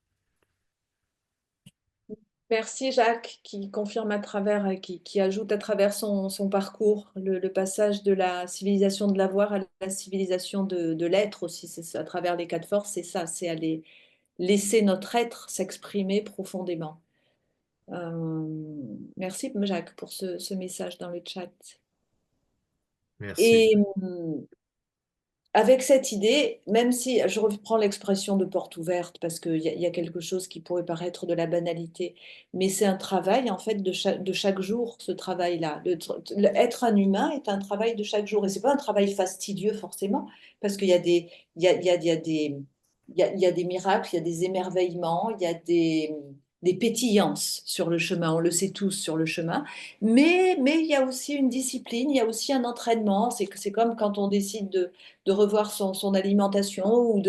Merci Jacques qui confirme à travers, qui ajoute à travers son parcours le passage de la civilisation de l'avoir à la civilisation de l'être aussi. C'est ça, à travers les quatre forces, c'est ça, c'est aller laisser notre être s'exprimer profondément. Merci Jacques pour ce message dans le chat. Merci. Et avec cette idée, même si je reprends l'expression de porte ouverte parce qu'il y a quelque chose qui pourrait paraître de la banalité, mais c'est un travail en fait de chaque jour, ce travail-là. Être un humain est un travail de chaque jour et c'est pas un travail fastidieux forcément parce qu'il y a des, il y a des, il y a des miracles, il y a des émerveillements, il y a des pétillances sur le chemin, on le sait tous sur le chemin, mais il y a aussi une discipline, il y a aussi un entraînement, c'est comme quand on décide de revoir son alimentation ou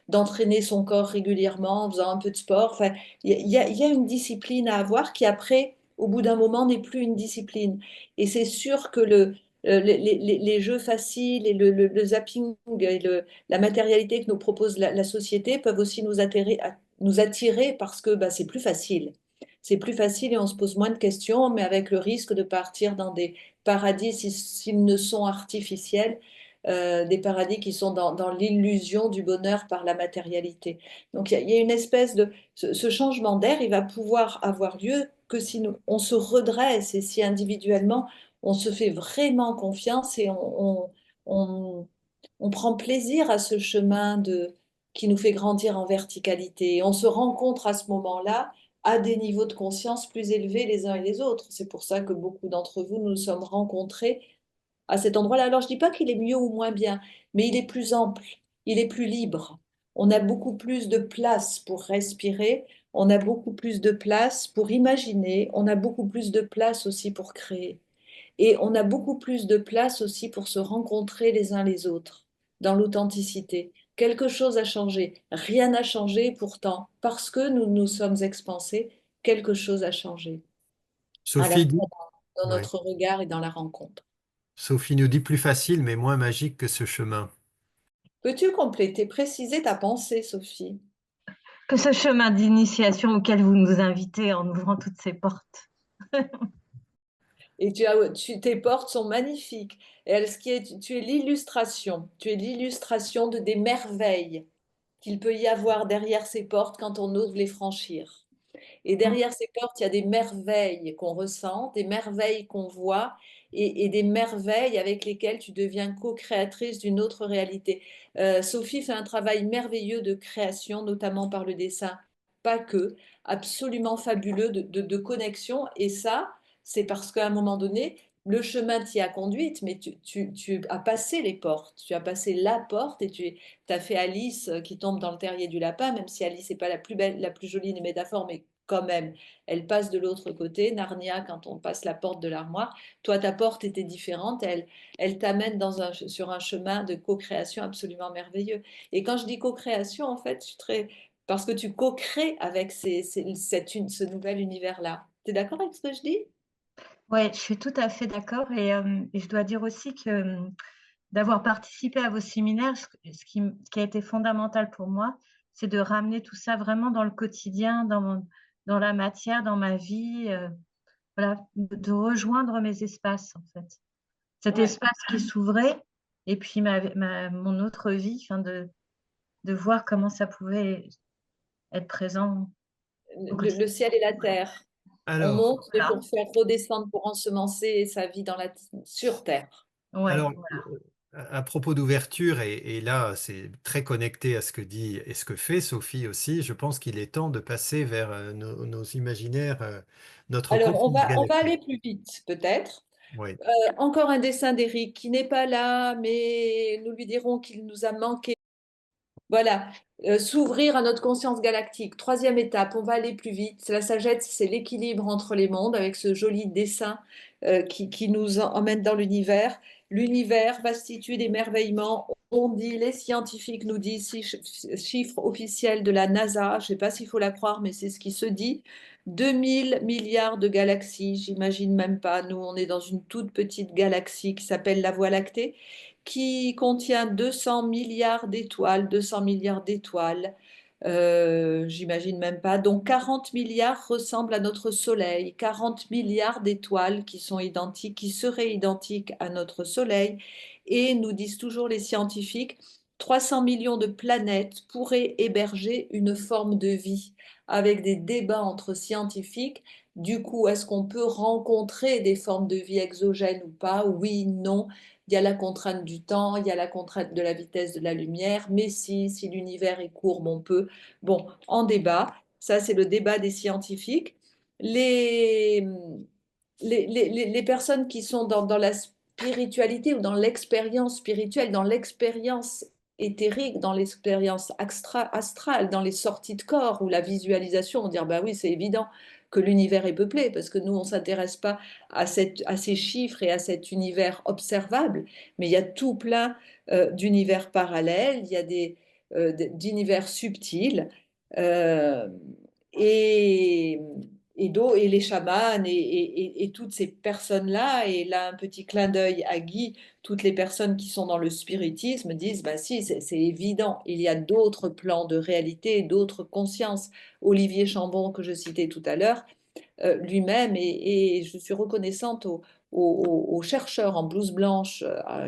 d'entraîner son corps régulièrement en faisant un peu de sport. Enfin, il y a une discipline à avoir qui après, au bout d'un moment, n'est plus une discipline. Et c'est sûr que les jeux faciles et le zapping et la matérialité que nous propose la société peuvent aussi nous attirer parce que bah, c'est plus facile. C'est plus facile et on se pose moins de questions, mais avec le risque de partir dans des paradis s'ils ne sont artificiels, des paradis qui sont dans l'illusion du bonheur par la matérialité. Donc il y a une espèce de... Ce changement d'air, il va pouvoir avoir lieu que si on se redresse et si individuellement on se fait vraiment confiance et on, on prend plaisir à ce chemin qui nous fait grandir en verticalité. Et on se rencontre à ce moment-là à des niveaux de conscience plus élevés les uns et les autres. C'est pour ça que beaucoup d'entre vous nous sommes rencontrés à cet endroit-là. Alors, je ne dis pas qu'il est mieux ou moins bien, mais il est plus ample, il est plus libre. On a beaucoup plus de place pour respirer, on a beaucoup plus de place pour imaginer, on a beaucoup plus de place aussi pour créer. Et on a beaucoup plus de place aussi pour se rencontrer les uns les autres, dans l'authenticité. Quelque chose a changé, rien n'a changé pourtant, parce que nous nous sommes expansés, quelque chose a changé, à la Sophie dit, fois dans ouais. notre regard et dans la rencontre. Sophie nous dit plus facile, mais moins magique que ce chemin. Peux-tu compléter, préciser ta pensée, Sophie? Que ce chemin d'initiation auquel vous nous invitez en ouvrant toutes ces portes. Et tes portes sont magnifiques. Tu es l'illustration. Tu es l'illustration des merveilles qu'il peut y avoir derrière ces portes quand on ose les franchir. Et derrière ces portes, il y a des merveilles qu'on ressent, des merveilles qu'on voit et des merveilles avec lesquelles tu deviens co-créatrice d'une autre réalité. Sophie fait un travail merveilleux de création, notamment par le dessin, pas que, absolument fabuleux de connexion. Et ça, c'est parce qu'à un moment donné, le chemin t'y a conduite, mais tu as passé les portes, tu as passé la porte et tu as fait Alice qui tombe dans le terrier du lapin, même si Alice n'est pas la plus belle, la plus jolie des métaphores, mais quand même. Elle passe de l'autre côté. Narnia, quand on passe la porte de l'armoire, toi, ta porte était différente. Elle t'amène sur un chemin de co-création absolument merveilleux. Et quand je dis co-création, en fait, je suis très... Parce que tu co-crées avec ce nouvel univers-là. Tu es d'accord avec ce que je dis? Ouais, je suis tout à fait d'accord et je dois dire aussi que d'avoir participé à vos séminaires, ce qui a été fondamental pour moi, c'est de ramener tout ça vraiment dans le quotidien, dans la matière, dans ma vie, voilà, de rejoindre mes espaces en fait. Cet Ouais. espace qui s'ouvrait et puis mon autre vie, enfin de voir comment ça pouvait être présent au quotidien. Le ciel et la terre. On Alors, monte, mais pour faire redescendre, pour ensemencer sa vie sur terre. Ouais, alors, à propos d'ouverture, et là, c'est très connecté à ce que dit et ce que fait Sophie aussi, je pense qu'il est temps de passer vers nos imaginaires, notre Alors, conscience on va galactique. aller plus vite, peut-être. Oui. Encore un dessin d'Éric qui n'est pas là, mais nous lui dirons qu'il nous a manqué. Voilà, s'ouvrir à notre conscience galactique. Troisième étape, on va aller plus vite. La sagesse, c'est l'équilibre entre les mondes avec ce joli dessin qui nous emmène dans l'univers. L'univers, vastitude, émerveillement. On dit, les scientifiques nous disent, chiffre officiel de la NASA, je ne sais pas s'il faut la croire, mais c'est ce qui se dit, 2000 milliards de galaxies, j'imagine même pas. Nous, on est dans une toute petite galaxie qui s'appelle la Voie lactée qui contient 200 milliards d'étoiles, 200 milliards d'étoiles, j'imagine même pas. Donc 40 milliards ressemblent à notre Soleil, 40 milliards d'étoiles qui sont identiques, qui seraient identiques à notre Soleil. Et nous disent toujours les scientifiques, 300 millions de planètes pourraient héberger une forme de vie, avec des débats entre scientifiques. Du coup, est-ce qu'on peut rencontrer des formes de vie exogènes ou pas? Oui, non. Il y a la contrainte du temps, il y a la contrainte de la vitesse de la lumière, mais si l'univers est courbe, on peut. Bon, en débat, ça c'est le débat des scientifiques. Les, les personnes qui sont dans la spiritualité ou dans l'expérience spirituelle, dans l'expérience éthérique, dans l'expérience astrale, dans les sorties de corps ou la visualisation, on dit, bah oui, c'est évident que l'univers est peuplé, parce que nous, on ne s'intéresse pas à ces chiffres et à cet univers observable, mais il y a tout plein d'univers parallèles, il y a d'univers subtils, euh, et, et les chamans et toutes ces personnes-là, et là un petit clin d'œil à Guy, toutes les personnes qui sont dans le spiritisme disent, bah si, c'est évident, il y a d'autres plans de réalité, d'autres consciences. Olivier Chambon, que je citais tout à l'heure, lui-même, et je suis reconnaissante aux chercheurs en blouse blanche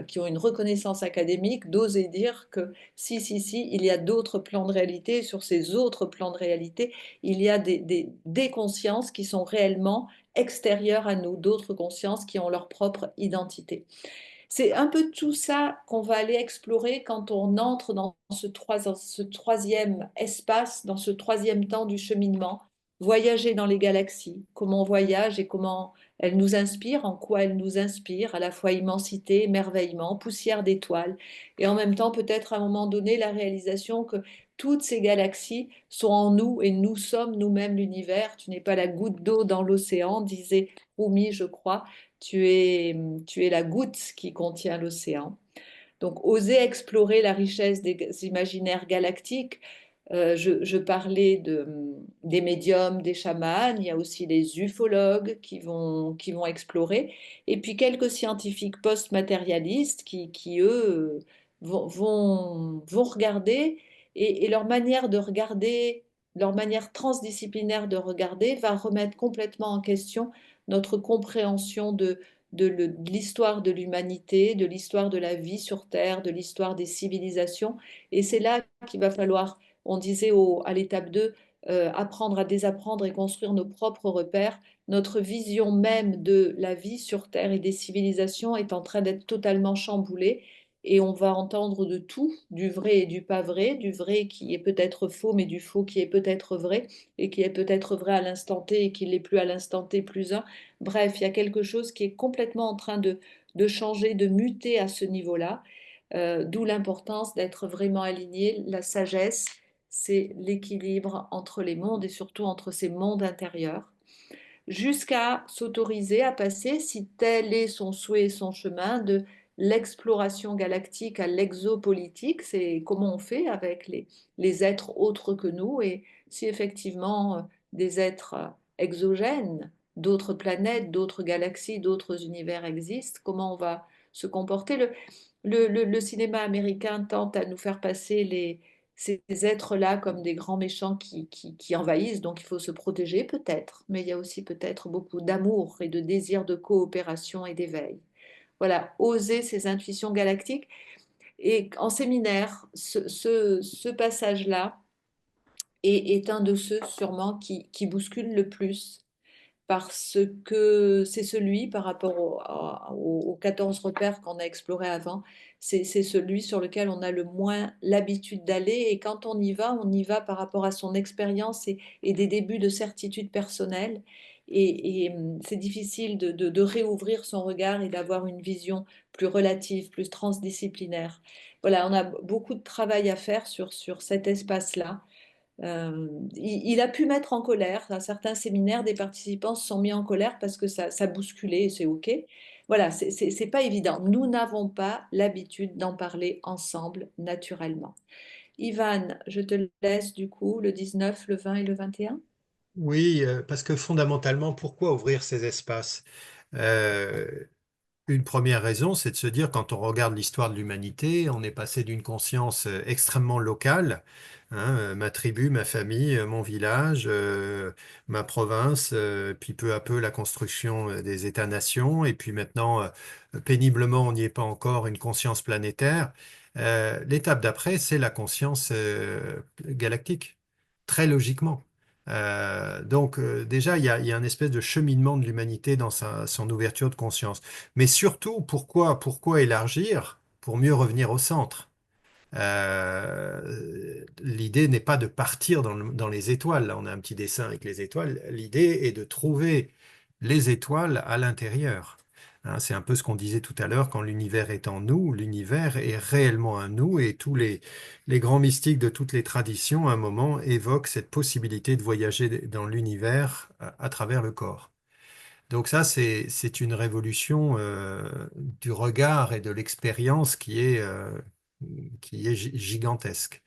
qui ont une reconnaissance académique d'oser dire que si, il y a d'autres plans de réalité, sur ces autres plans de réalité, il y a des consciences qui sont réellement extérieures à nous, d'autres consciences qui ont leur propre identité. C'est un peu tout ça qu'on va aller explorer quand on entre dans ce troisième espace, dans ce troisième temps du cheminement, voyager dans les galaxies, comment on voyage et comment elles nous inspirent, en quoi elles nous inspirent, à la fois immensité, émerveillement, poussière d'étoiles, et en même temps peut-être à un moment donné la réalisation que toutes ces galaxies sont en nous et nous sommes nous-mêmes l'univers. Tu n'es pas la goutte d'eau dans l'océan, disait Rumi, je crois. Tu es la goutte qui contient l'océan. Donc, oser explorer la richesse des imaginaires galactiques. Je parlais des médiums, des chamans, il y a aussi les ufologues qui vont explorer, et puis quelques scientifiques post-matérialistes eux, vont regarder, et leur manière de regarder, leur manière transdisciplinaire de regarder va remettre complètement en question notre compréhension de l'histoire de l'humanité, de l'histoire de la vie sur Terre, de l'histoire des civilisations. Et c'est là qu'il va falloir, on disait à l'étape 2, apprendre à désapprendre et construire nos propres repères. Notre vision même de la vie sur Terre et des civilisations est en train d'être totalement chamboulée. Et on va entendre de tout, du vrai et du pas vrai, du vrai qui est peut-être faux, mais du faux qui est peut-être vrai, et qui est peut-être vrai à l'instant T et qui l'est plus à l'instant T plus un. Bref, il y a quelque chose qui est complètement en train de changer, de muter à ce niveau-là, d'où l'importance d'être vraiment aligné, la sagesse, c'est l'équilibre entre les mondes et surtout entre ces mondes intérieurs, jusqu'à s'autoriser à passer, si tel est son souhait et son chemin, de l'exploration galactique à l'exopolitique. C'est comment on fait avec les êtres autres que nous, et si effectivement des êtres exogènes, d'autres planètes, d'autres galaxies, d'autres univers existent, comment on va se comporter. Le cinéma américain tente à nous faire passer ces êtres-là comme des grands méchants qui envahissent, donc il faut se protéger peut-être, mais il y a aussi peut-être beaucoup d'amour et de désir de coopération et d'éveil. Voilà, oser ces intuitions galactiques. Et en séminaire, ce passage-là est un de ceux sûrement qui bouscule le plus, parce que c'est celui, par rapport aux 14 repères qu'on a explorés avant, c'est celui sur lequel on a le moins l'habitude d'aller. Et quand on y va par rapport à son expérience et des débuts de certitude personnelle. Et c'est difficile de réouvrir son regard et d'avoir une vision plus relative, plus transdisciplinaire. Voilà, on a beaucoup de travail à faire sur cet espace-là. Il a pu mettre en colère, à certains séminaires, des participants se sont mis en colère parce que ça bousculait, et c'est OK. Voilà, c'est pas évident. Nous n'avons pas l'habitude d'en parler ensemble naturellement. Ivan, je te laisse du coup le 19, le 20 et le 21. Oui, parce que fondamentalement, pourquoi ouvrir ces espaces? Euh, Une première raison, c'est de se dire, quand on regarde l'histoire de l'humanité, on est passé d'une conscience extrêmement locale, hein, ma tribu, ma famille, mon village, ma province, puis peu à peu la construction des États-nations, et puis maintenant, péniblement, on n'y est pas encore, une conscience planétaire. L'étape d'après, c'est la conscience galactique, très logiquement. Donc déjà, il y a un espèce de cheminement de l'humanité dans son ouverture de conscience. Mais surtout, pourquoi élargir? Pour mieux revenir au centre. L'idée n'est pas de partir dans les étoiles. Là, on a un petit dessin avec les étoiles. L'idée est de trouver les étoiles à l'intérieur. Hein, c'est un peu ce qu'on disait tout à l'heure, quand l'univers est en nous, l'univers est réellement un nous, et tous les grands mystiques de toutes les traditions, à un moment, évoquent cette possibilité de voyager dans l'univers à travers le corps. Donc ça, c'est une révolution du regard et de l'expérience qui est gigantesque.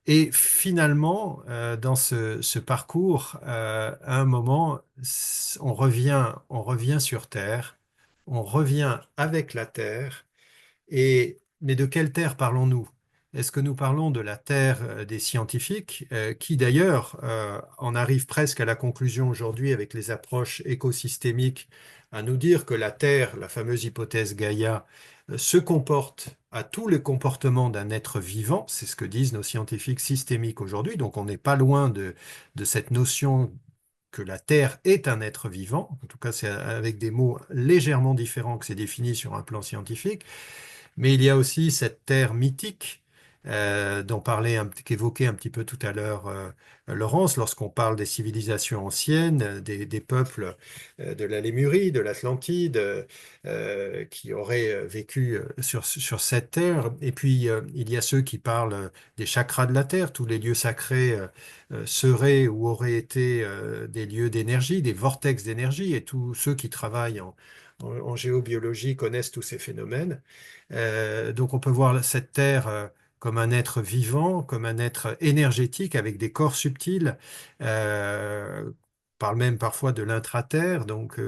Et finalement, dans ce parcours, à un moment, on revient sur Terre, on revient avec la Terre, mais de quelle terre parlons-nous? Est-ce que nous parlons de la terre des scientifiques, qui d'ailleurs en arrivent presque à la conclusion aujourd'hui avec les approches écosystémiques, à nous dire que la Terre, la fameuse hypothèse Gaïa, se comporte à tous les comportements d'un être vivant, c'est ce que disent nos scientifiques systémiques aujourd'hui, donc on n'est pas loin de cette notion que la Terre est un être vivant, en tout cas c'est avec des mots légèrement différents que c'est défini sur un plan scientifique. Mais il y a aussi cette terre mythique dont qu'évoquait un petit peu tout à l'heure Laurence, lorsqu'on parle des civilisations anciennes, des peuples de la Lémurie, de l'Atlantide, qui auraient vécu sur cette terre. Et puis, il y a ceux qui parlent des chakras de la terre, tous les lieux sacrés seraient ou auraient été des lieux d'énergie, des vortex d'énergie, et tous ceux qui travaillent en géobiologie connaissent tous ces phénomènes. Donc on peut voir cette Terre comme un être vivant, comme un être énergétique avec des corps subtils. On parle même parfois de l'intra-terre. Donc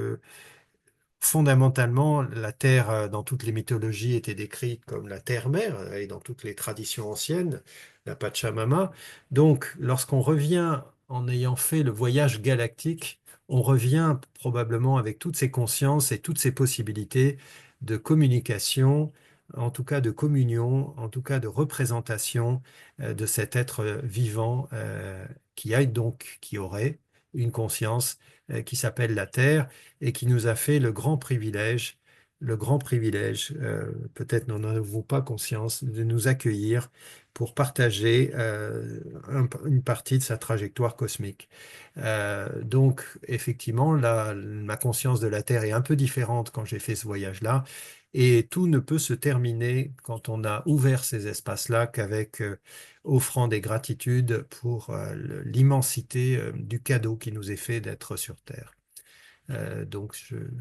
fondamentalement, la Terre, dans toutes les mythologies, était décrite comme la Terre-mère, et dans toutes les traditions anciennes, la Pachamama. Donc, lorsqu'on revient en ayant fait le voyage galactique, on revient probablement avec toutes ces consciences et toutes ces possibilités de communication, en tout cas de communion, en tout cas de représentation de cet être vivant qui aurait une conscience qui s'appelle la Terre et qui nous a fait le grand privilège, peut-être n'en avons pas conscience, de nous accueillir pour partager une partie de sa trajectoire cosmique. Donc, effectivement, ma conscience de la Terre est un peu différente quand j'ai fait ce voyage-là. Et tout ne peut se terminer quand on a ouvert ces espaces-là qu'avec offrant des gratitudes pour l'immensité du cadeau qui nous est fait d'être sur Terre. Donc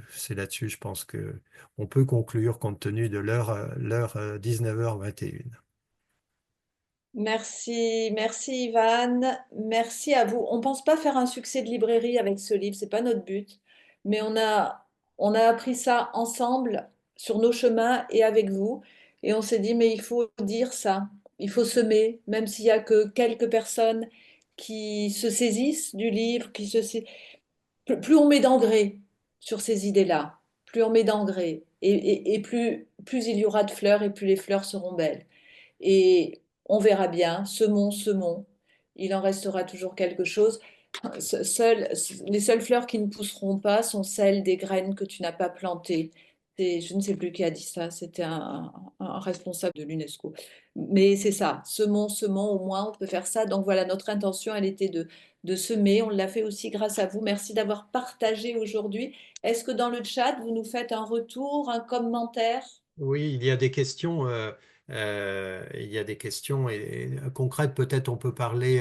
c'est là-dessus, je pense que on peut conclure compte tenu de l'heure 19h21. Merci, merci Ivan, merci à vous. On pense pas faire un succès de librairie avec ce livre, c'est pas notre but, mais on a appris ça ensemble sur nos chemins et avec vous, et on s'est dit mais il faut dire ça, il faut semer, même s'il y a que quelques personnes qui se saisissent du livre, plus on met d'engrais sur ces idées-là, plus on met d'engrais, et plus il y aura de fleurs et plus les fleurs seront belles. Et on verra bien, semons, semons, il en restera toujours quelque chose. Les seules fleurs qui ne pousseront pas sont celles des graines que tu n'as pas plantées. Je ne sais plus qui a dit ça, c'était un responsable de l'UNESCO. Mais c'est ça, semons, semons, au moins on peut faire ça. Donc voilà, notre intention, elle était de semer. On l'a fait aussi grâce à vous. Merci d'avoir partagé aujourd'hui. Est-ce que dans le chat, vous nous faites un retour, un commentaire? Oui, il y a des questions, concrètes. Peut-être on peut parler.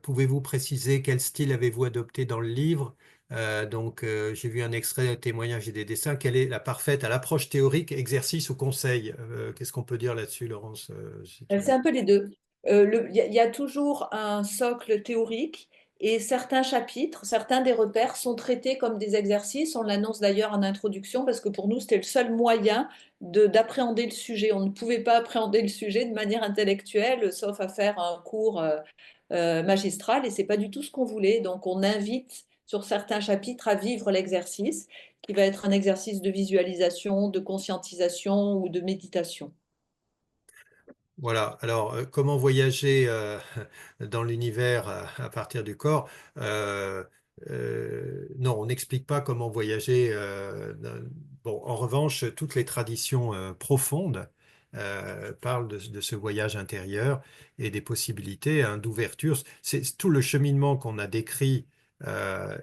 Pouvez-vous préciser quel style avez-vous adopté dans le livre? J'ai vu un extrait, un témoignage et des dessins. Quelle est la parfaite à l'approche théorique, exercice ou conseil? Qu'est-ce qu'on peut dire là-dessus, Laurence, si tu C'est veux? un peu les deux. Il y a toujours un socle théorique et certains chapitres, certains des repères sont traités comme des exercices. On l'annonce d'ailleurs en introduction parce que pour nous, c'était le seul moyen d'appréhender le sujet. On ne pouvait pas appréhender le sujet de manière intellectuelle, sauf à faire un cours magistral et c'est pas du tout ce qu'on voulait. Donc, on invite sur certains chapitres à vivre l'exercice qui va être un exercice de visualisation, de conscientisation ou de méditation. Voilà, alors comment voyager dans l'univers à partir du corps? Euh, non, on n'explique pas comment voyager. Bon, en revanche, toutes les traditions profondes parlent de ce voyage intérieur et des possibilités hein, d'ouverture. C'est tout le cheminement qu'on a décrit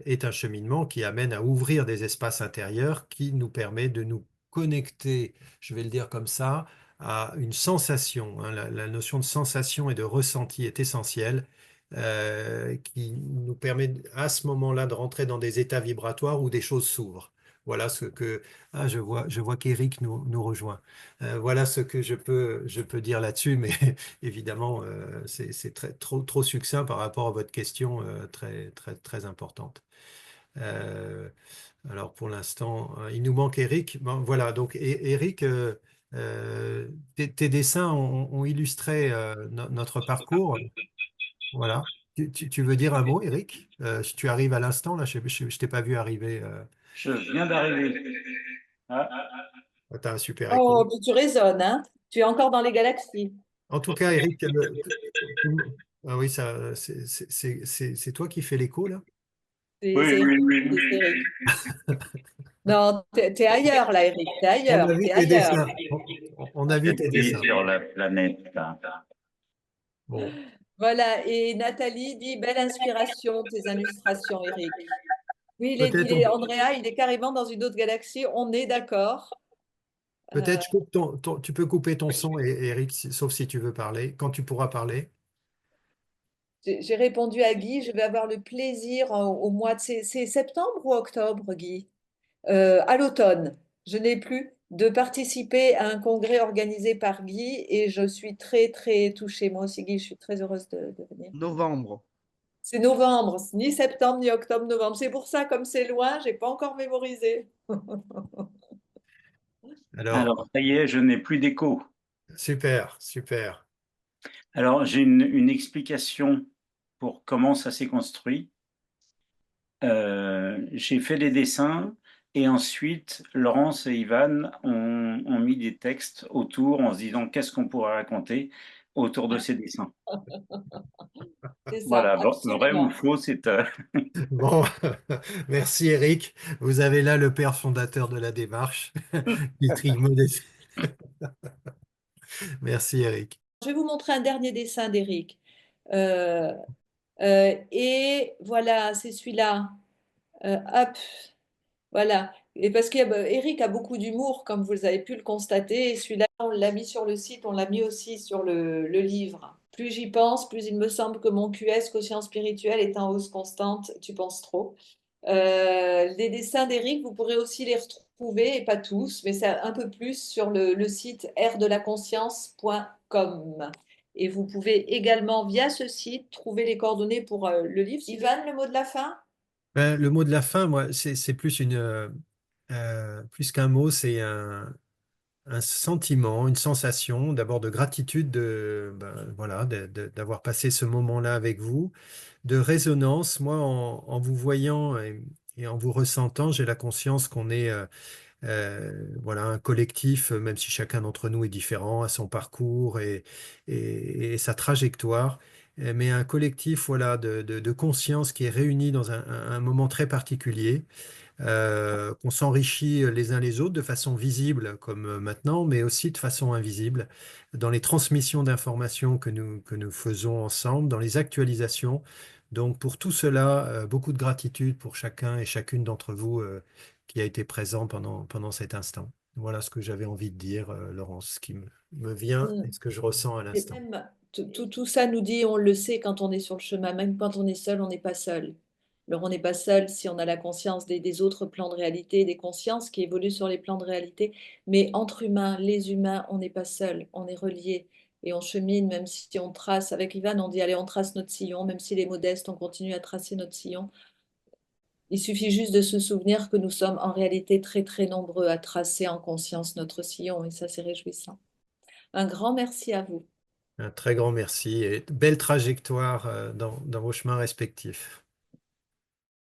est un cheminement qui amène à ouvrir des espaces intérieurs qui nous permet de nous connecter, je vais le dire comme ça à une sensation. Hein. La notion de sensation et de ressenti est essentielle, qui nous permet à ce moment-là de rentrer dans des états vibratoires où des choses s'ouvrent. Voilà ce que... Ah, je vois qu'Éric nous rejoint. Voilà ce que je peux dire là-dessus, mais évidemment, c'est trop succinct par rapport à votre question très importante. Euh, alors pour l'instant, il nous manque Eric. Bon, voilà, donc Eric, tes dessins ont illustré notre parcours. Voilà. Tu veux dire un mot, Eric? Tu arrives à l'instant, là, je t'ai pas vu arriver. Je viens d'arriver. Ah, Tu as un super écho. Oh, mais tu raisonnes, hein? Tu es encore dans les galaxies. En tout cas, Eric, ah oui, c'est toi qui fais l'écho, là? oui, C'est oui, Eric. oui, C'est oui. Eric. Non, t'es ailleurs, là, Eric. T'es On ailleurs. a vu T'es tes ailleurs. dessins. On a vu tes Et dessins. sur la planète, là. Bon, Voilà. Et Nathalie dit, belle inspiration, tes illustrations, Eric. Oui, peut-être Andrea, il est carrément dans une autre galaxie. On est d'accord. peut-être je coupe tu peux couper ton son, Eric, sauf si tu veux parler, quand tu pourras parler. J'ai répondu à Guy, je vais avoir le plaisir au mois de... C'est septembre ou octobre, Guy? À l'automne. Je n'ai plus de participer à un congrès organisé par Guy et je suis très, très touchée. Moi aussi, Guy, je suis très heureuse de venir. Novembre. C'est novembre, c'est ni septembre, ni octobre, novembre. C'est pour ça, comme c'est loin, j'ai pas encore mémorisé. Alors, Alors, ça y est, je n'ai plus d'écho. super, super. Alors, j'ai une explication pour comment ça s'est construit. J'ai fait les dessins et ensuite, Laurence et Ivan ont mis des textes autour en se disant qu'est-ce qu'on pourrait raconter autour de ces dessins. C'est ça, Voilà, vrai ou absolument. faux, c'est... Bon, merci Eric. Vous avez là le père fondateur de la démarche qui trie modeste. Merci Eric. Je vais vous montrer un dernier dessin d'Éric. Euh, et voilà, c'est celui-là. Hop. Voilà. Et parce qu'Éric a beaucoup d'humour, comme vous avez pu le constater, et celui-là, on l'a mis sur le site, on l'a mis aussi sur le livre. Plus j'y pense, plus il me semble que mon QS, quotient spirituel, est en hausse constante. Tu penses trop. Les dessins d'Éric, vous pourrez aussi les retrouver, et pas tous, mais c'est un peu plus sur le site rdelaConscience.com. Et vous pouvez également, via ce site, trouver les coordonnées pour le livre. Ivan, le mot de la fin? Ben, le mot de la fin, moi, c'est plus plus qu'un mot, c'est un sentiment, une sensation, d'abord de gratitude voilà, d'avoir passé ce moment-là avec vous, de résonance. Moi, en vous voyant et en vous ressentant, j'ai la conscience qu'on est voilà, un collectif, même si chacun d'entre nous est différent à son parcours et sa trajectoire, mais un collectif voilà, de conscience qui est réuni dans un moment très particulier, qu'on s'enrichit les uns les autres de façon visible comme maintenant, mais aussi de façon invisible, dans les transmissions d'informations que nous faisons ensemble, dans les actualisations. Donc pour tout cela, beaucoup de gratitude pour chacun et chacune d'entre vous qui a été présent pendant cet instant. Voilà ce que j'avais envie de dire, Laurence, ce qui me vient et ce que je ressens à Et l'instant. même, tout ça nous dit, on le sait quand on est sur le chemin, même quand on est seul, on n'est pas seul. Alors on n'est pas seul si on a la conscience des autres plans de réalité, des consciences qui évoluent sur les plans de réalité, mais entre humains, les humains, on n'est pas seul, on est reliés et on chemine, même si on trace, avec Ivan, on dit, allez, on trace notre sillon, même s'il est modeste, on continue à tracer notre sillon. Il suffit juste de se souvenir que nous sommes en réalité très, très nombreux à tracer en conscience notre sillon et ça, c'est réjouissant. Un grand merci à vous. Un très grand merci et belle trajectoire dans vos chemins respectifs.